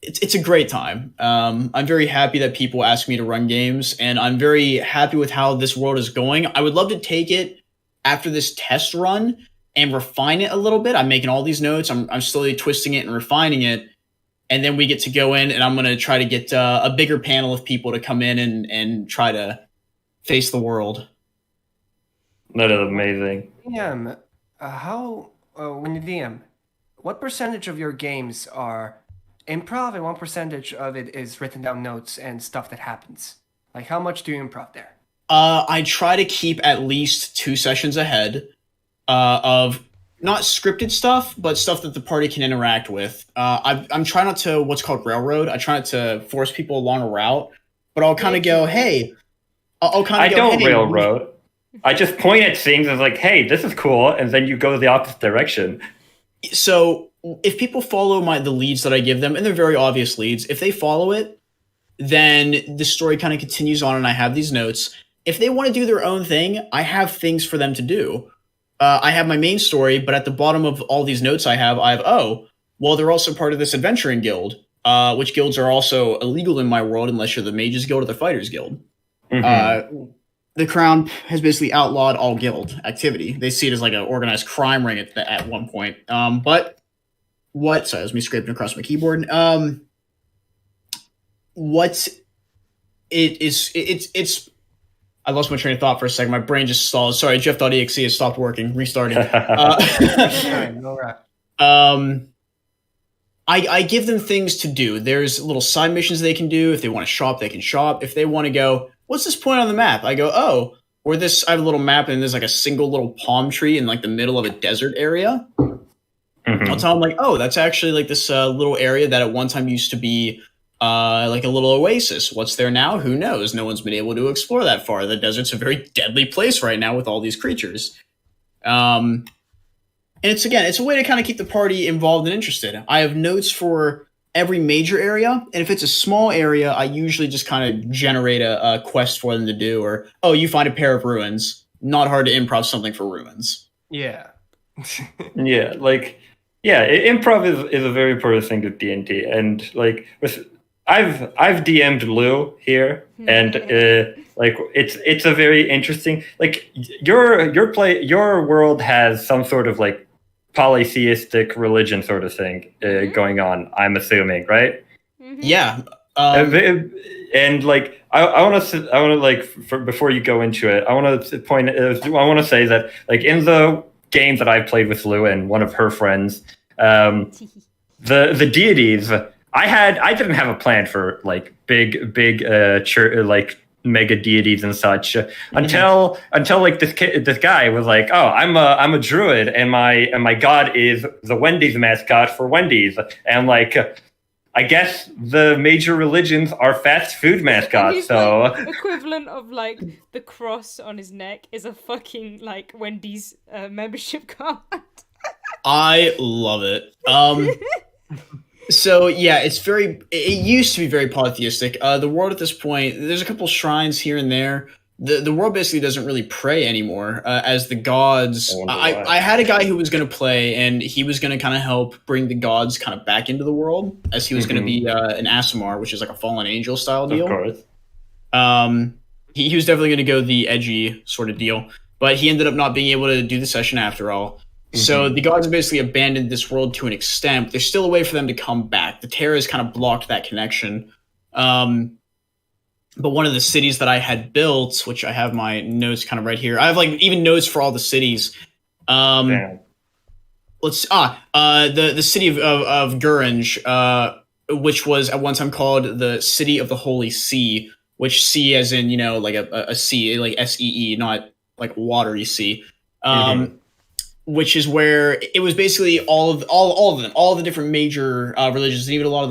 It's a great time. I'm very happy that people ask me to run games, and I'm very happy with how this world is going. I would love to take it after this test run and refine it a little bit. I'm making all these notes. I'm slowly twisting it and refining it, and then we get to go in, and I'm going to try to get a bigger panel of people to come in and try to face the world. That is amazing. DM, when you DM, what percentage of your games are improv and what percentage of it is written down notes and stuff that happens? Like, how much do you improv there? I try to keep at least 2 sessions ahead of not scripted stuff, but stuff that the party can interact with. I'm trying not to what's called railroad. I try not to force people along a route, but I'll kind of go, hey. I don't railroad. I just point at things and like, hey, this is cool, and then you go the opposite direction. So if people follow the leads that I give them, and they're very obvious leads, if they follow it, then the story kind of continues on, and I have these notes. If they want to do their own thing, I have things for them to do. I have my main story, but at the bottom of all these notes I have, they're also part of this adventuring guild, which guilds are also illegal in my world unless you're the Mages Guild or the Fighters Guild. Mm-hmm. The Crown has basically outlawed all guild activity. They see it as like an organized crime ring at one point. Sorry, that was me scraping across my keyboard. It's I lost my train of thought for a second. My brain just stalled. Sorry, Jeff.exe has stopped working. Restarting. I give them things to do. There's little side missions they can do. If they want to shop, they can shop. If they want to go, what's this point on the map? I go, I have a little map, and there's like a single little palm tree in like the middle of a desert area. Mm-hmm. I'll tell them like, that's actually like this little area that at one time used to be like a little oasis. What's there now? Who knows? No one's been able to explore that far. The desert's a very deadly place right now with all these creatures. And it's a way to kind of keep the party involved and interested. I have notes for every major area, and if it's a small area, I usually just kind of generate a quest for them to do, or, you find a pair of ruins. Not hard to improv something for ruins. Yeah. Improv is a very important thing with D&D, and like I've DM'd Lou here, and it's a very interesting, like your world has some sort of like polytheistic religion sort of thing going on, I'm assuming, right? Mm-hmm. Yeah. And like I want to like before you go into it, I want to say that like in the game that I've played with Lou and one of her friends, the deities, I didn't have a plan for like big church, like mega deities and such until like this guy was like, I'm a druid, and my god is the Wendy's mascot for Wendy's, and like I guess the major religions are fast food mascots. So like, equivalent of like the cross on his neck is a fucking like Wendy's membership card. I love it. So yeah, it used to be very polytheistic. The world at this point, there's a couple shrines here and there. The world basically doesn't really pray anymore as the gods. I had a guy who was going to play, and he was going to kind of help bring the gods kind of back into the world, as he was going to be an Aasimar, which is like a fallen angel style deal. Of course. He was definitely going to go the edgy sort of deal, but he ended up not being able to do the session after all. So the gods have basically abandoned this world to an extent. There's still a way for them to come back. The Terra has kind of blocked that connection. But one of the cities that I had built, which I have my notes kind of right here, I have like even notes for all the cities. Damn. The city of Guringe, which was at one time called the City of the Holy See, which sea as in, like a sea, like SEE, not like watery sea. Which is where it was basically all of them, all the different major religions, and even a lot of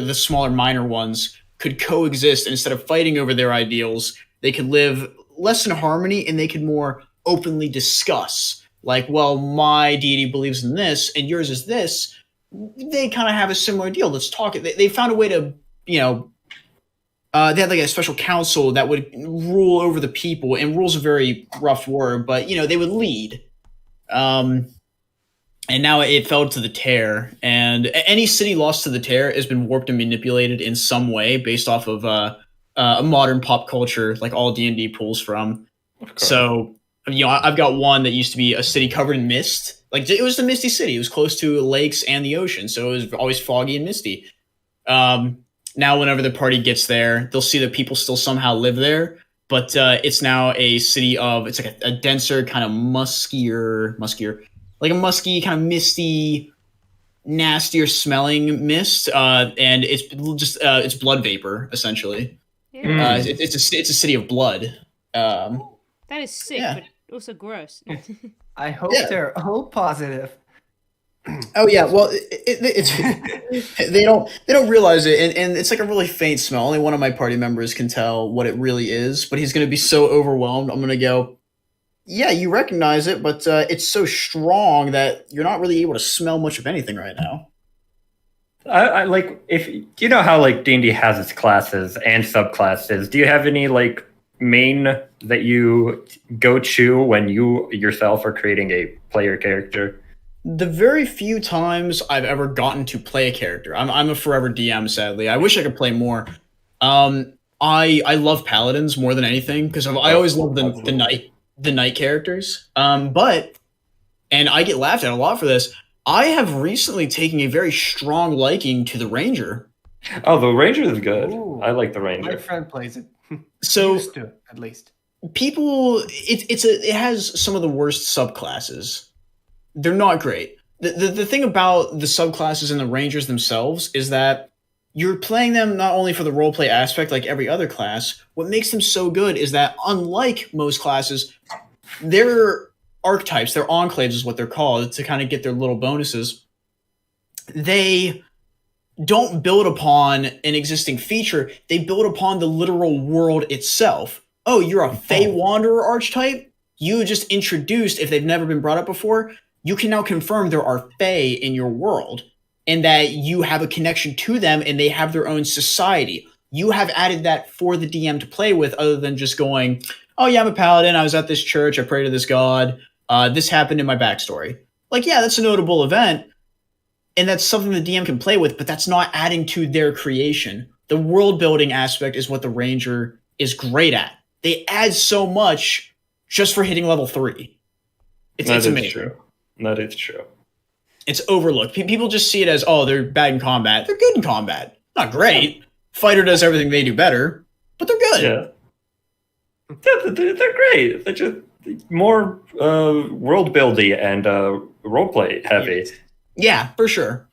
the smaller minor ones could coexist, and instead of fighting over their ideals, they could live less in harmony, and they could more openly discuss. Like, well, my deity believes in this, and yours is this. They kind of have a similar deal. Let's talk. They found a way to, they had like a special council that would rule over the people, and rule's a very rough word, but they would lead. And now it fell to the tear, and any city lost to the tear has been warped and manipulated in some way based off of a modern pop culture, like all D&D pulls from. So, I've got one that used to be a city covered in mist. Like, it was the misty city. It was close to lakes and the ocean, so it was always foggy and misty. Now, whenever the party gets there, they'll see that people still somehow live there, but it's now a city it's like a denser, kind of muskier, like a musky, kind of misty, nastier smelling mist, and it's just it's blood vapor essentially. Yeah. It's a city of blood. That is sick, Yeah. but also gross. I hope Yeah. they're all positive. Oh yeah, well, it's they don't realize it, and it's like a really faint smell. Only one of my party members can tell what it really is, but he's going to be so overwhelmed. I'm going to go, yeah, you recognize it, but it's so strong that you're not really able to smell much of anything right now. I like, if you know how like D&D has its classes and subclasses. Do you have any like main that you go to when you yourself are creating a player character? The very few times I've ever gotten to play a character, I'm a forever DM. Sadly, I wish I could play more. I love paladins more than anything because I always love the knight characters. And I get laughed at a lot for this. I have recently taken a very strong liking to the ranger. Oh, the ranger is good. Ooh. I like the My ranger. friend plays it. So Used to, at least. people, it has some of the worst subclasses. They're not great. The thing about the subclasses and the rangers themselves is that you're playing them not only for the roleplay aspect like every other class. What makes them so good is that unlike most classes, their archetypes, their enclaves is what they're called, to kind of get their little bonuses. They don't build upon an existing feature. They build upon the literal world itself. Oh, you're a Fey Wanderer archetype? You just introduced, if they've never been brought up before, you can now confirm there are Fey in your world and that you have a connection to them and they have their own society. You have added that for the DM to play with other than just going, oh yeah, I'm a paladin. I was at this church. I pray to this god. This happened in my backstory. Like, yeah, that's a notable event. And that's something the DM can play with, but that's not adding to their creation. The world building aspect is what the ranger is great at. They add so much just for hitting level 3. It's amazing. True. That is true. It's overlooked. People just see it as, oh, they're bad in combat. They're good in combat. Not great. Fighter does everything they do better, but they're good. Yeah. They're great. They're just more world building and roleplay heavy. Yeah, for sure.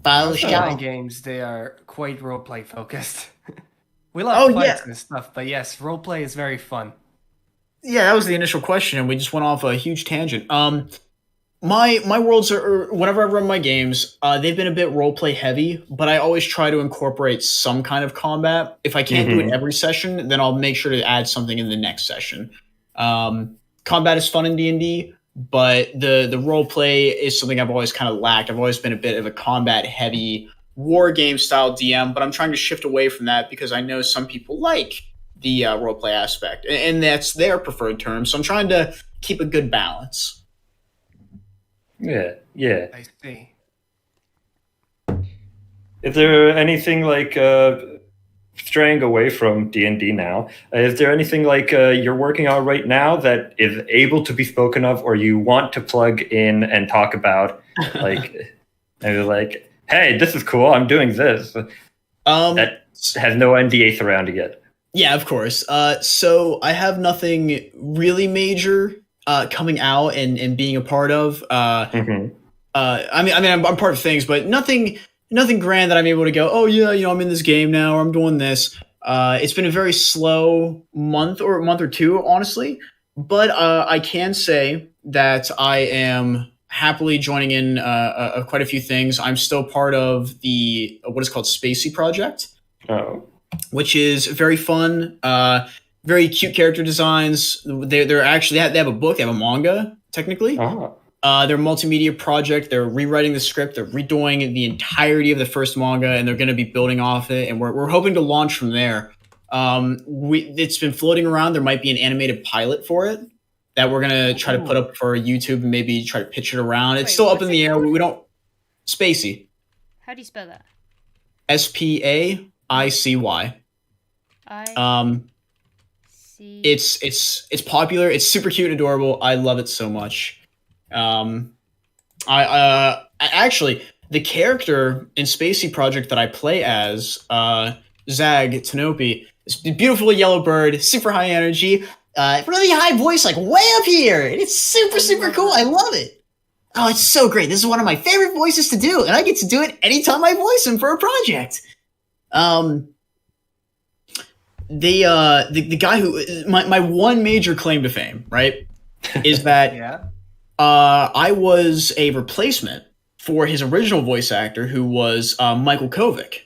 Online games, they are quite roleplay focused. We love fights and stuff, but yes, roleplay is very fun. Yeah, that was the initial question, and we just went off a huge tangent. My worlds are, whenever I run my games, they've been a bit roleplay heavy, but I always try to incorporate some kind of combat. If I can't do it every session, then I'll make sure to add something in the next session. Combat is fun in D&D, but the roleplay is something I've always kind of lacked. I've always been a bit of a combat heavy war game style DM, but I'm trying to shift away from that because I know some people like the roleplay aspect, and that's their preferred term. So I'm trying to keep a good balance. Yeah. I see. Is there anything like straying away from D&D now? Is there anything like you're working on right now that is able to be spoken of, or you want to plug in and talk about? Like, maybe like, hey, this is cool. I'm doing this. That has no NDA surrounding it. Yeah, of course. So I have nothing really major coming out and being a part of. I'm part of things, but nothing grand that I'm able to go, oh yeah, I'm in this game now, or I'm doing this. It's been a very slow month or two, honestly. But I can say that I am happily joining in quite a few things. I'm still part of the what is called Spacey Project, which is very fun. Very cute character designs. They're actually they have a book, they have a manga technically. They're a multimedia project. They're rewriting the script. They're redoing the entirety of the first manga, and they're going to be building off it. And we're hoping to launch from there. It's been floating around. There might be an animated pilot for it that we're gonna try to put up for YouTube and maybe try to pitch it around. It's still up in the air. We don't Spacey. How do you spell that? SPAICY. It's popular. It's super cute and adorable. I love it so much. Actually the character in Spacey Project that I play as Zag Tanopi, this beautiful yellow bird, super high energy, really high voice, like way up here, and it's super cool. I love it. Oh, it's so great. This is one of my favorite voices to do, and I get to do it anytime I voice him for a project. The guy who my one major claim to fame, right, is that I was a replacement for his original voice actor, who was Michael Kovic.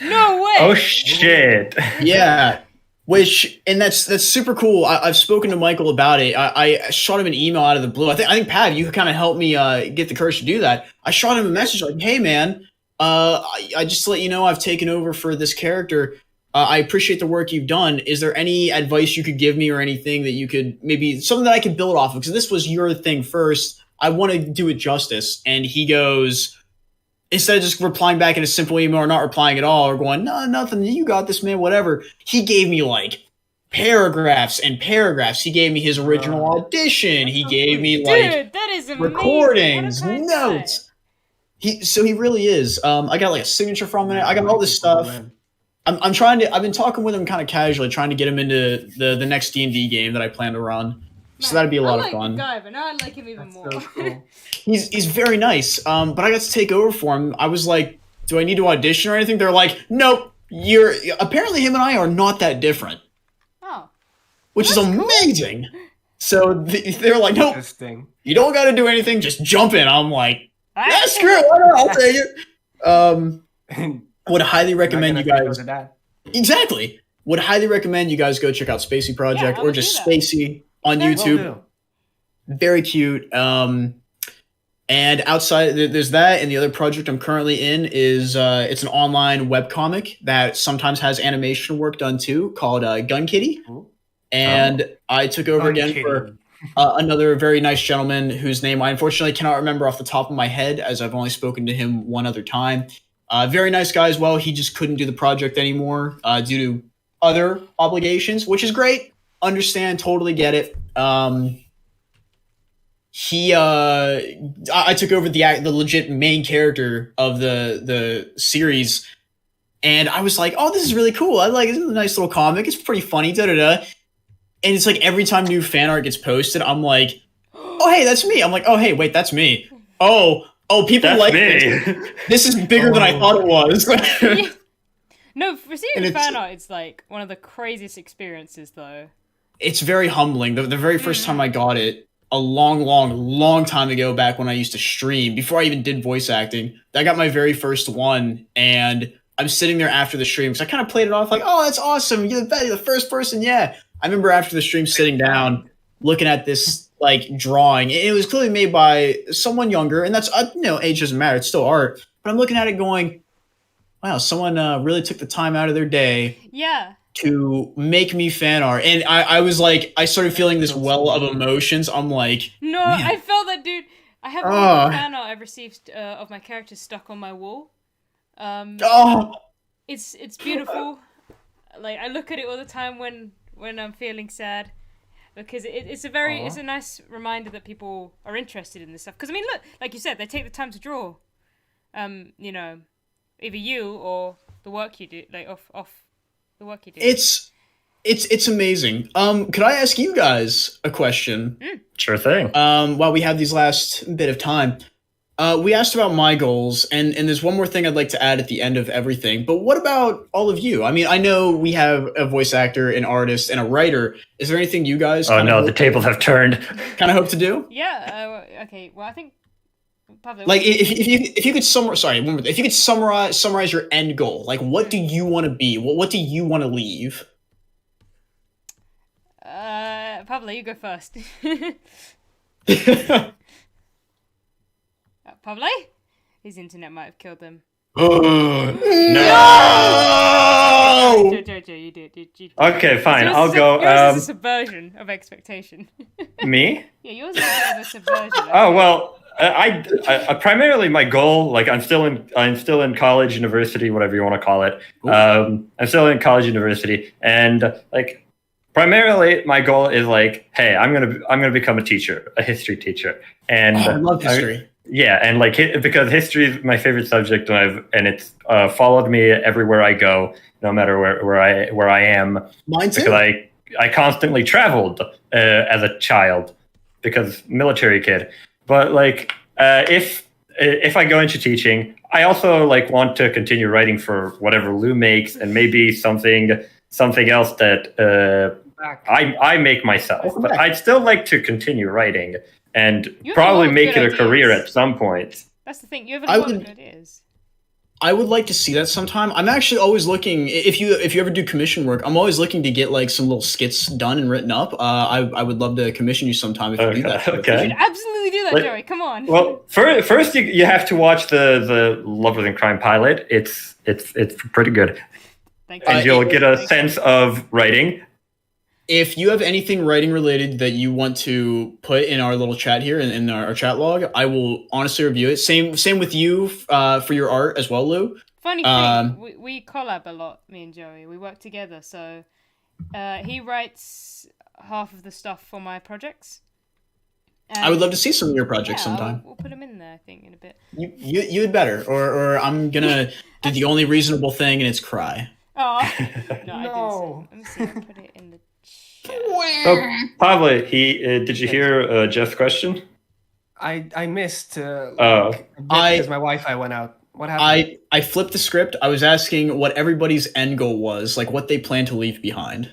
No way! Oh shit! Yeah, that's super cool. I've spoken to Michael about it. I shot him an email out of the blue. I think Pat, you kind of helped me get the courage to do that. I shot him a message like, "Hey man, I just to let you know I've taken over for this character. I appreciate the work you've done. Is there any advice you could give me or anything that you could maybe something that I could build off of? Because this was your thing first. I want to do it justice." And he goes, instead of just replying back in a simple email or not replying at all or going, no, nothing, you got this, man, whatever. He gave me like paragraphs and paragraphs. He gave me his original audition. He gave me like that is recordings, notes. He really is. I got like a signature from it. I got all this stuff. I've been talking with him kind of casually, trying to get him into the next D&D game that I plan to run. So that'd be a lot of fun. The guy, but now I like him even more. So cool. He's very nice. But I got to take over for him. I was like, do I need to audition or anything? They're like, nope. Apparently him and I are not that different. Oh. Which is amazing. Cool. So they're like, nope. You don't got to do anything. Just jump in. I'm like, yeah, screw it. I'll take it. Would highly recommend you guys. Exactly. Would highly recommend you guys go check out Spacey Project or just Spacey on YouTube. Very cute. And outside, there's that, and the other project I'm currently in is it's an online webcomic that sometimes has animation work done too, called Gun Kitty. And I took over again for another very nice gentleman whose name I unfortunately cannot remember off the top of my head, as I've only spoken to him one other time. Very nice guy as well. He just couldn't do the project anymore due to other obligations, which is great. Understand, totally get it. I took over the legit main character of the series, and I was like, oh, this is really cool. I like it. It's a nice little comic. It's pretty funny. And it's like every time new fan art gets posted, I'm like, oh, hey, that's me. I'm like, oh, hey, wait, that's me. Oh, people that's like this. This is bigger than I thought it was. Yeah. No, receiving fan art, it's like one of the craziest experiences, though. It's very humbling. The very first time I got it, a long time ago, back when I used to stream, before I even did voice acting, I got my very first one, and I'm sitting there after the stream, because I kind of played it off like, oh, that's awesome. You're the first person, yeah. I remember after the stream sitting down, looking at this like drawing. It was clearly made by someone younger, and that's age doesn't matter. It's still art. But I'm looking at it going, wow, someone really took the time out of their day to make me fan art. And I was like, I started feeling this well of emotions. I'm like, no, man. I felt that, dude. I have all the fan art I've received of my characters stuck on my wall. It's beautiful. Like, I look at it all the time when I'm feeling sad, because it's a nice reminder that people are interested in this stuff. Because I mean, look, like you said, they take the time to draw. Either you or the work you do, like off the work you do. It's amazing. Could I ask you guys a question? Sure thing. While we have these last bit of time. We asked about my goals, and there's one more thing I'd like to add at the end of everything. But what about all of you? I mean, I know we have a voice actor, an artist, and a writer. Is there anything you guys? Oh no, the tables have turned. Kind of hope to do? Yeah. Okay. Well, I think Pablo. Like, if you could summarize, sorry, one more thing. If you could summarize your end goal, like, what do you want to be? What do you want to leave? Pablo, you go first. Pablo? His internet might have killed him. No! Jojo, you did. Okay, fine. I'll go. Yours is a subversion of expectation. Me? Yeah, yours is a bit of a subversion. Oh well, I primarily my goal, like I'm still in college, university, whatever you want to call it. I'm still in college, university, and like primarily my goal is like, hey, I'm gonna become a teacher, a history teacher, and I love history. Yeah, and like because history is my favorite subject, and it's followed me everywhere I go, no matter where I am. Mine too. Because I constantly traveled as a child because military kid. But like if I go into teaching, I also like want to continue writing for whatever Lou makes, and maybe something else that I make myself. But I'd still like to continue writing. And probably make it a career at some point. That's the thing. You have a lot of good ideas. I would like to see that sometime. I'm actually always looking. If you ever do commission work, I'm always looking to get like some little skits done and written up. I would love to commission you sometime if you do that. Okay. You should absolutely do that, Joey. Come on. Well, first you have to watch the Lovers and Crime pilot. It's pretty good, Thank and you'll get a sense of writing. If you have anything writing related that you want to put in our little chat here in our chat log, I will honestly review it. Same with you for your art as well, Lou. Funny thing, we collab a lot, me and Joey. We work together, so he writes half of the stuff for my projects. I would love to see some of your projects sometime. We'll put them in there, I think, in a bit. You had better, or I'm gonna do the only reasonable thing, and it's cry. Oh no! Let me see. I'll put it in the. So, Pablo, did you hear Jeff's question? I missed. Because my Wi-Fi went out. What happened? I flipped the script. I was asking what everybody's end goal was, like what they plan to leave behind.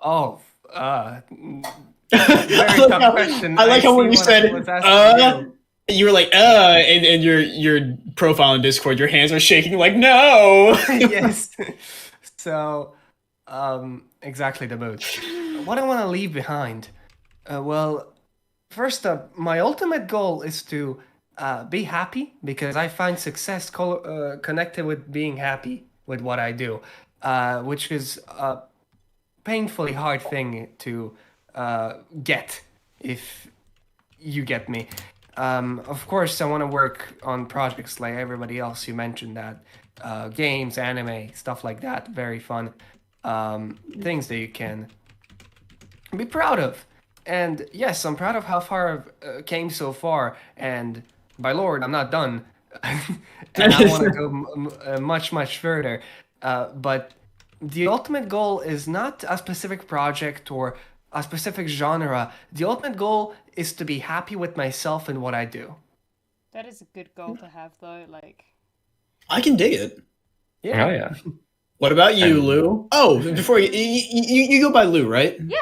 Oh, very tough question. I like how when you said, you were like, and your profile in Discord, your hands are shaking like, no. Yes. So, exactly the mood. What I want to leave behind? Well, first up, my ultimate goal is to be happy, because I find success connected with being happy with what I do, which is a painfully hard thing to get, if you get me. Of course, I want to work on projects like everybody else. You mentioned that. Games, anime, stuff like that. Very fun. Things that you can be proud of. And yes, I'm proud of how far I've came so far. And by Lord, I'm not done. And I want to go much, much further. But the ultimate goal is not a specific project or a specific genre. The ultimate goal is to be happy with myself and what I do. That is a good goal to have, though. Like, I can dig it. Yeah. Oh yeah. What about you, Lou? Oh, before you go by Lou, right? Yeah,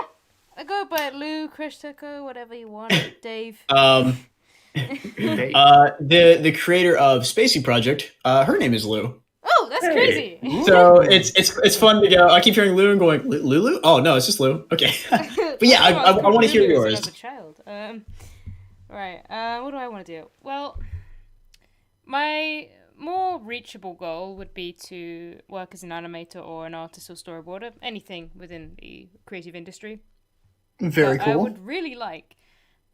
I go by Lou, Chris Tucker, whatever you want, Dave. The creator of Spacey Project, her name is Lou. Oh, that's crazy. So it's fun to go. I keep hearing Lou and going Lulu. Oh no, it's just Lou. Okay, but yeah, I want to hear yours. As a child, right. What do I want to do? Well, my more reachable goal would be to work as an animator or an artist or storyboarder, anything within the creative industry. Very cool. I would really like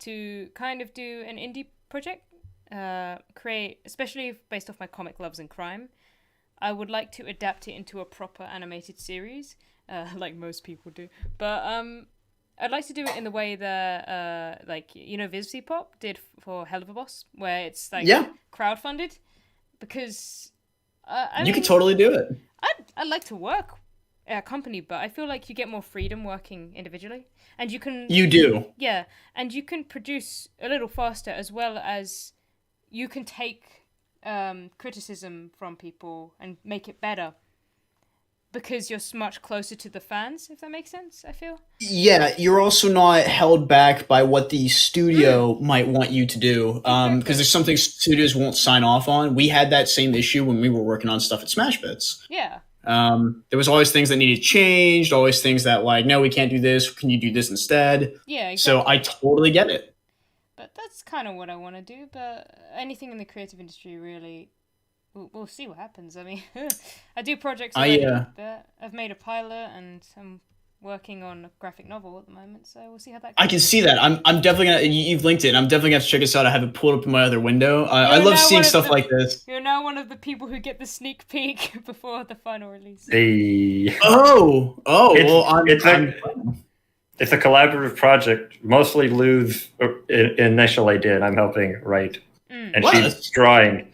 to kind of do an indie project, create, especially based off my comic Loves and Crime. I would like to adapt it into a proper animated series, like most people do. But I'd like to do it in the way that, Vivzy Pop did for Hell of a Boss, where it's like crowdfunded, because I You mean, could totally do it. I'd like to work at a company, but I feel like you get more freedom working individually, and you can You do. yeah, and you can produce a little faster, as well as you can take criticism from people and make it better because you're much closer to the fans, if that makes sense. I feel. Yeah, you're also not held back by what the studio might want you to do. Because there's some things studios won't sign off on. We had that same issue when we were working on stuff at Smash Bits. Yeah. There was always things that needed changed, always things that like, no, we can't do this. Can you do this instead? Yeah, exactly. So I totally get it. But that's kind of what I want to do. But anything in the creative industry, really, we'll see what happens. I mean, I do projects already, but I've made a pilot and I'm working on a graphic novel at the moment, so we'll see how that goes. I can see that. I'm definitely gonna. You've linked it. I'm definitely gonna check this out. I have it pulled up in my other window. I love seeing stuff like this. You're now one of the people who get the sneak peek before the final release. Oh, well, it's a collaborative project. Mostly Lou's initial idea, and I'm helping write, and she's drawing.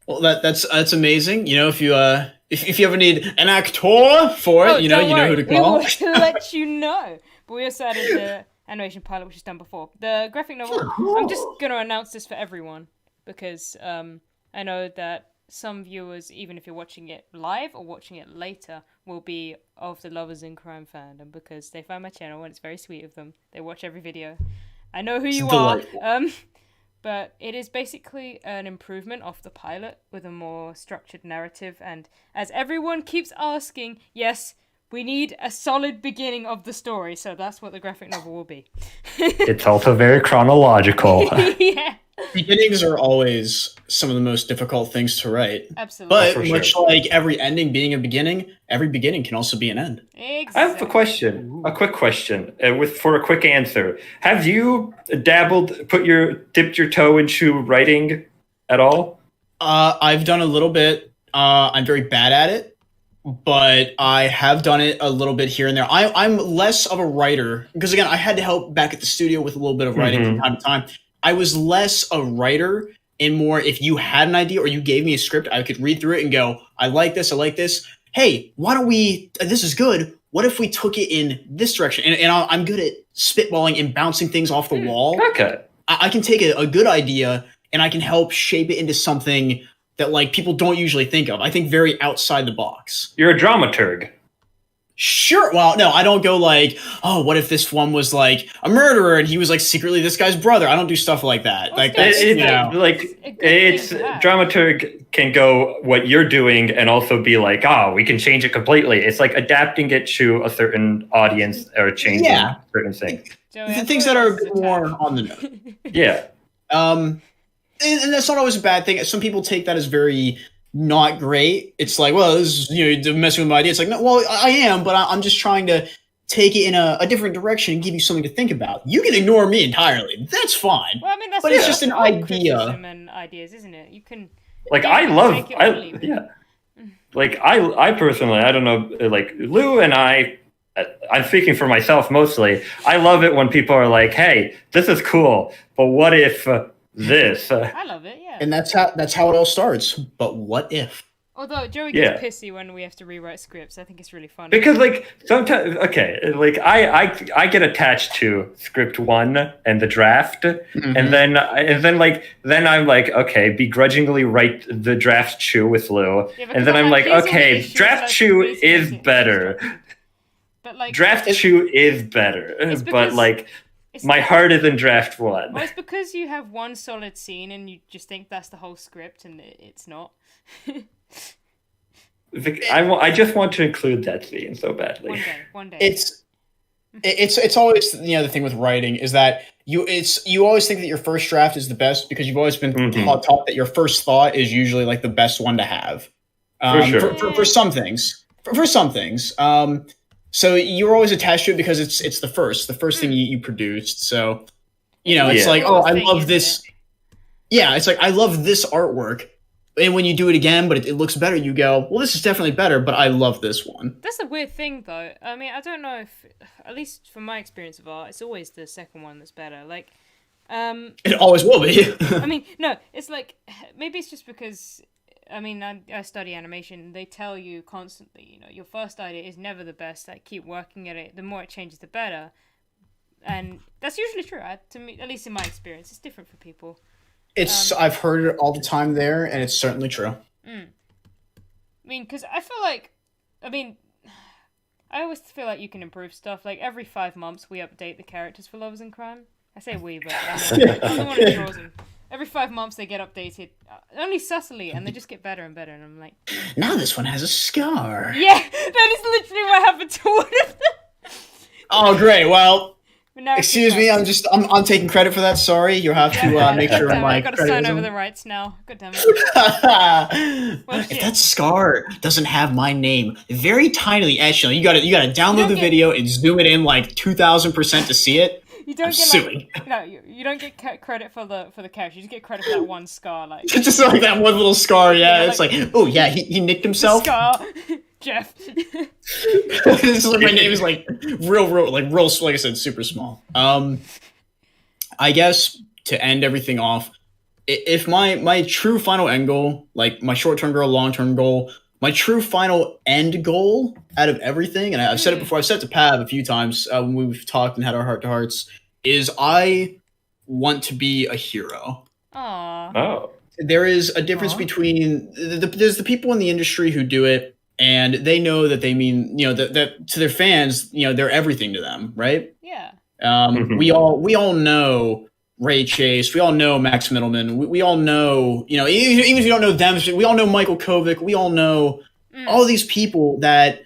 Well, that's amazing. You know, if you ever need an actor for it, you know who to call. We will let you know. But we also added the animation pilot, which is done before. The graphic novel, I'm just going to announce this for everyone, because I know that some viewers, even if you're watching it live or watching it later, will be of the Lovers in Crime fandom, because they find my channel and it's very sweet of them. They watch every video. I know who you are. But it is basically an improvement of the pilot with a more structured narrative. And as everyone keeps asking, yes, we need a solid beginning of the story. So that's what the graphic novel will be. It's also very chronological. Yeah. Beginnings are always some of the most difficult things to write. Absolutely. But much like every ending being a beginning, every beginning can also be an end. Exactly. I have a question. A quick question. For a quick answer. Have you dipped your toe into writing at all? I've done a little bit. I'm very bad at it, but I have done it a little bit here and there. I'm less of a writer because, again, I had to help back at the studio with a little bit of writing from time to time. I was less a writer and more, if you had an idea or you gave me a script, I could read through it and go, I like this. Hey, why don't we, this is good. What if we took it in this direction? And I'm good at spitballing and bouncing things off the wall. Okay. I can take a good idea and I can help shape it into something that like people don't usually think of. I think very outside the box. You're a dramaturg. Sure. Well, no, I don't go like, oh, what if this one was like a murderer and he was like secretly this guy's brother? I don't do stuff like that. Well, like that's, dramaturg can go what you're doing and also be like, we can change it completely. It's like adapting it to a certain audience or changing certain things. Joey, things that are more on the note. Yeah. And that's not always a bad thing. Some people take that as very not great. It's like, well, this is, you're messing with my idea. It's like, no, well, I am, but I'm just trying to take it in a different direction and give you something to think about. You can ignore me entirely. That's fine. Well, I mean, but it's just an idea. And ideas, isn't it? You can. Like I personally, I don't know, like Lou and I'm speaking for myself mostly. I love it when people are like, "Hey, this is cool, but what if this?" I love it, yeah. And that's how it all starts. But what if? Although Joey gets pissy when we have to rewrite scripts, I think it's really funny. Because like sometimes, I get attached to script one and the draft, and then I'm like, okay, begrudgingly write the draft two with Lou, and then I'm like, okay, draft two is better. But like draft two is better, but like my heart is in draft one. Well, it's because you have one solid scene and you just think that's the whole script, and it's not. I just want to include that scene so badly. One day. It's always the thing with writing is that you always think that your first draft is the best because you've always been taught that your first thought is usually like the best one to have. For sure. For some things. For some things. So you're always attached to it because it's the first thing you produced. So it's like, oh, I love this. Yeah, it's like I love this artwork. And when you do it again, but it looks better, you go, well, this is definitely better, but I love this one. That's a weird thing, though. I mean, I don't know if, at least from my experience of art, it's always the second one that's better. Like, it always will be. I mean, no, it's like, maybe it's just because I mean, I study animation. They tell you constantly, you know, your first idea is never the best. Like, keep working at it. The more it changes, the better. And that's usually true. To me, at least in my experience, it's different for people. I've heard it all the time there, and it's certainly true. I mean, because I feel like, I always feel like you can improve stuff. Like, every 5 months, we update the characters for Lovers in Crime. I say we, but I'm the one who draws them. Every 5 months, they get updated, only subtly, and they just get better and better. And I'm like, now this one has a scar. yeah, that is literally what happened to one of them. Oh, great. Well, Now excuse me. I'm taking credit for that. Sorry, you have to make sure my I've got to sign over the rights now. God damn it. Well, if that scar doesn't have my name very tinily etched, you gotta download the video and zoom it in like 2000% to see it. You don't get suing. you don't get credit for the character. You just get credit for that one scar. Like just like that one little scar. Yeah, it's like oh yeah, he nicked himself. Scar, Jeff. This is like my name is like real, like I said, super small. I guess to end everything off, if my true final end goal, like my short-term goal, long-term goal, my true final end goal out of everything, and I've said it before, I've said it to Pav a few times when we've talked and had our heart-to-hearts, is I want to be a hero. Aww. Oh. There is a difference between there's the people in the industry who do it, and they know that they mean, you know, that to their fans, you know, they're everything to them, right? Yeah. We all know Ray Chase. We all know Max Middleman. We all know, you know, even if you don't know them, we all know Michael Kovic. We all know all these people that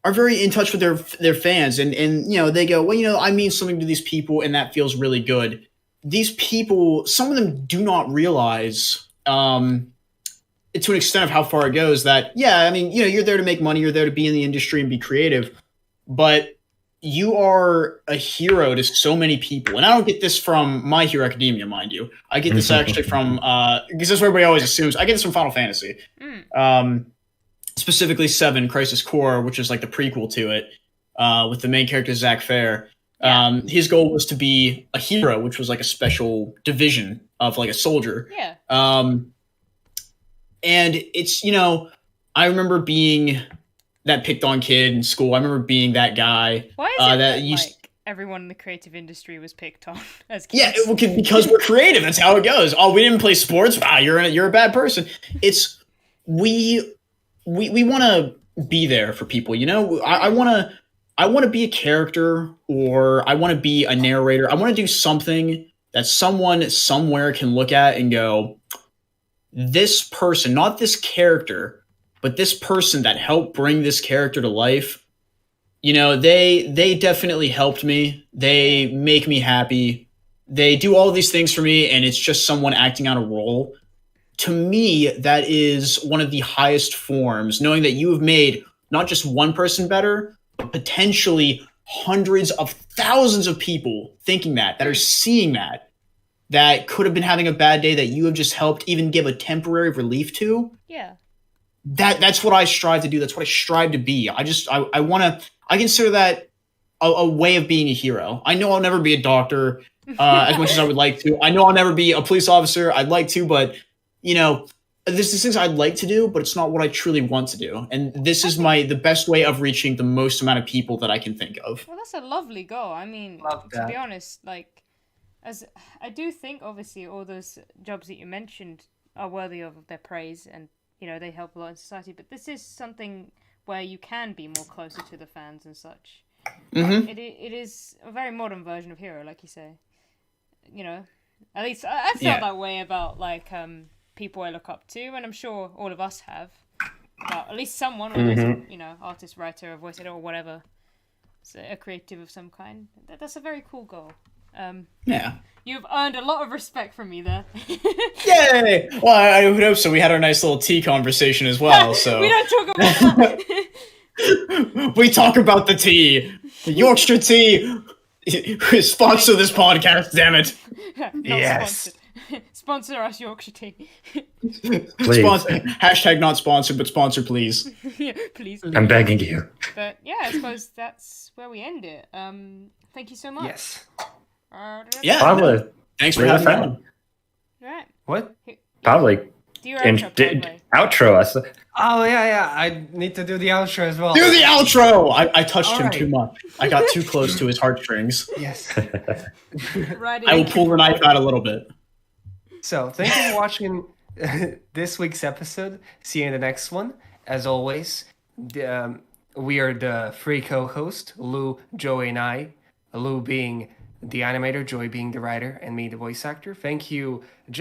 are very in touch with their fans. And, you know, they go, well, you know, I mean something to these people and that feels really good. These people, some of them do not realize to an extent of how far it goes that, yeah, I mean, you know, you're there to make money. You're there to be in the industry and be creative. But you are a hero to so many people. And I don't get this from My Hero Academia, mind you. I get this actually from, because that's what everybody always assumes. I get this from Final Fantasy. Specifically 7, Crisis Core, which is like the prequel to it, with the main character, Zack Fair. His goal was to be a hero, which was like a special division of like a soldier. Yeah. And it's, you know, I remember being that picked on kid in school. I remember being that guy. Why is it that like everyone in the creative industry was picked on as kids? Yeah, because we're creative. That's how it goes. Oh, we didn't play sports. Wow, you're a bad person. It's we want to be there for people. You know, I want to be a character, or I want to be a narrator. I want to do something that someone somewhere can look at and go, this person, not this character, but this person that helped bring this character to life, you know, they definitely helped me. They make me happy. They do all these things for me, and it's just someone acting out a role. To me, that is one of the highest forms, knowing that you have made not just one person better, but potentially hundreds of thousands of people thinking that are seeing that could have been having a bad day that you have just helped even give a temporary relief to. Yeah. That's what I strive to do. That's what I strive to be. I consider that a way of being a hero. I know I'll never be a doctor as much as I would like to. I know I'll never be a police officer. I'd like to, but you know, there's these things I'd like to do, but it's not what I truly want to do. And this is the best way of reaching the most amount of people that I can think of. Well, that's a lovely goal. I mean, to be honest, like, as I do think, obviously, all those jobs that you mentioned are worthy of their praise, and you know, they help a lot in society, but this is something where you can be more closer to the fans and such. Mm-hmm. It is a very modern version of Hero, like you say. You know, at least I felt that way about, like, people I look up to, and I'm sure all of us have. About at least someone, or you know, artist, writer, a voice editor, or whatever. So a creative of some kind. That's a very cool goal. Yeah. You've earned a lot of respect from me there. Yay! Well, I would hope so. We had our nice little tea conversation as well, so... We don't talk about that! We talk about the tea! Yorkshire tea! Sponsor this podcast, damn it! Yes! Sponsor us, Yorkshire tea. Hashtag not sponsored, but sponsor, please. Yeah, please. I'm begging you. But yeah, I suppose that's where we end it. Thank you so much. Yes. Yeah. Pablo, Thanks for having me on. Right. What? Pablo, Do your outro, Broadway. outro us. Oh yeah. I need to do the outro as well. Do the outro! I touched him Alright. too much. I got too close to his heartstrings. Yes. Right I will in. pull the knife out a little bit. So thank you for watching this week's episode. See you in the next one. As always, we are the three co-hosts, Lou, Joey, and I. Lou being the animator, Joey being the writer, and me, the voice actor. Thank you,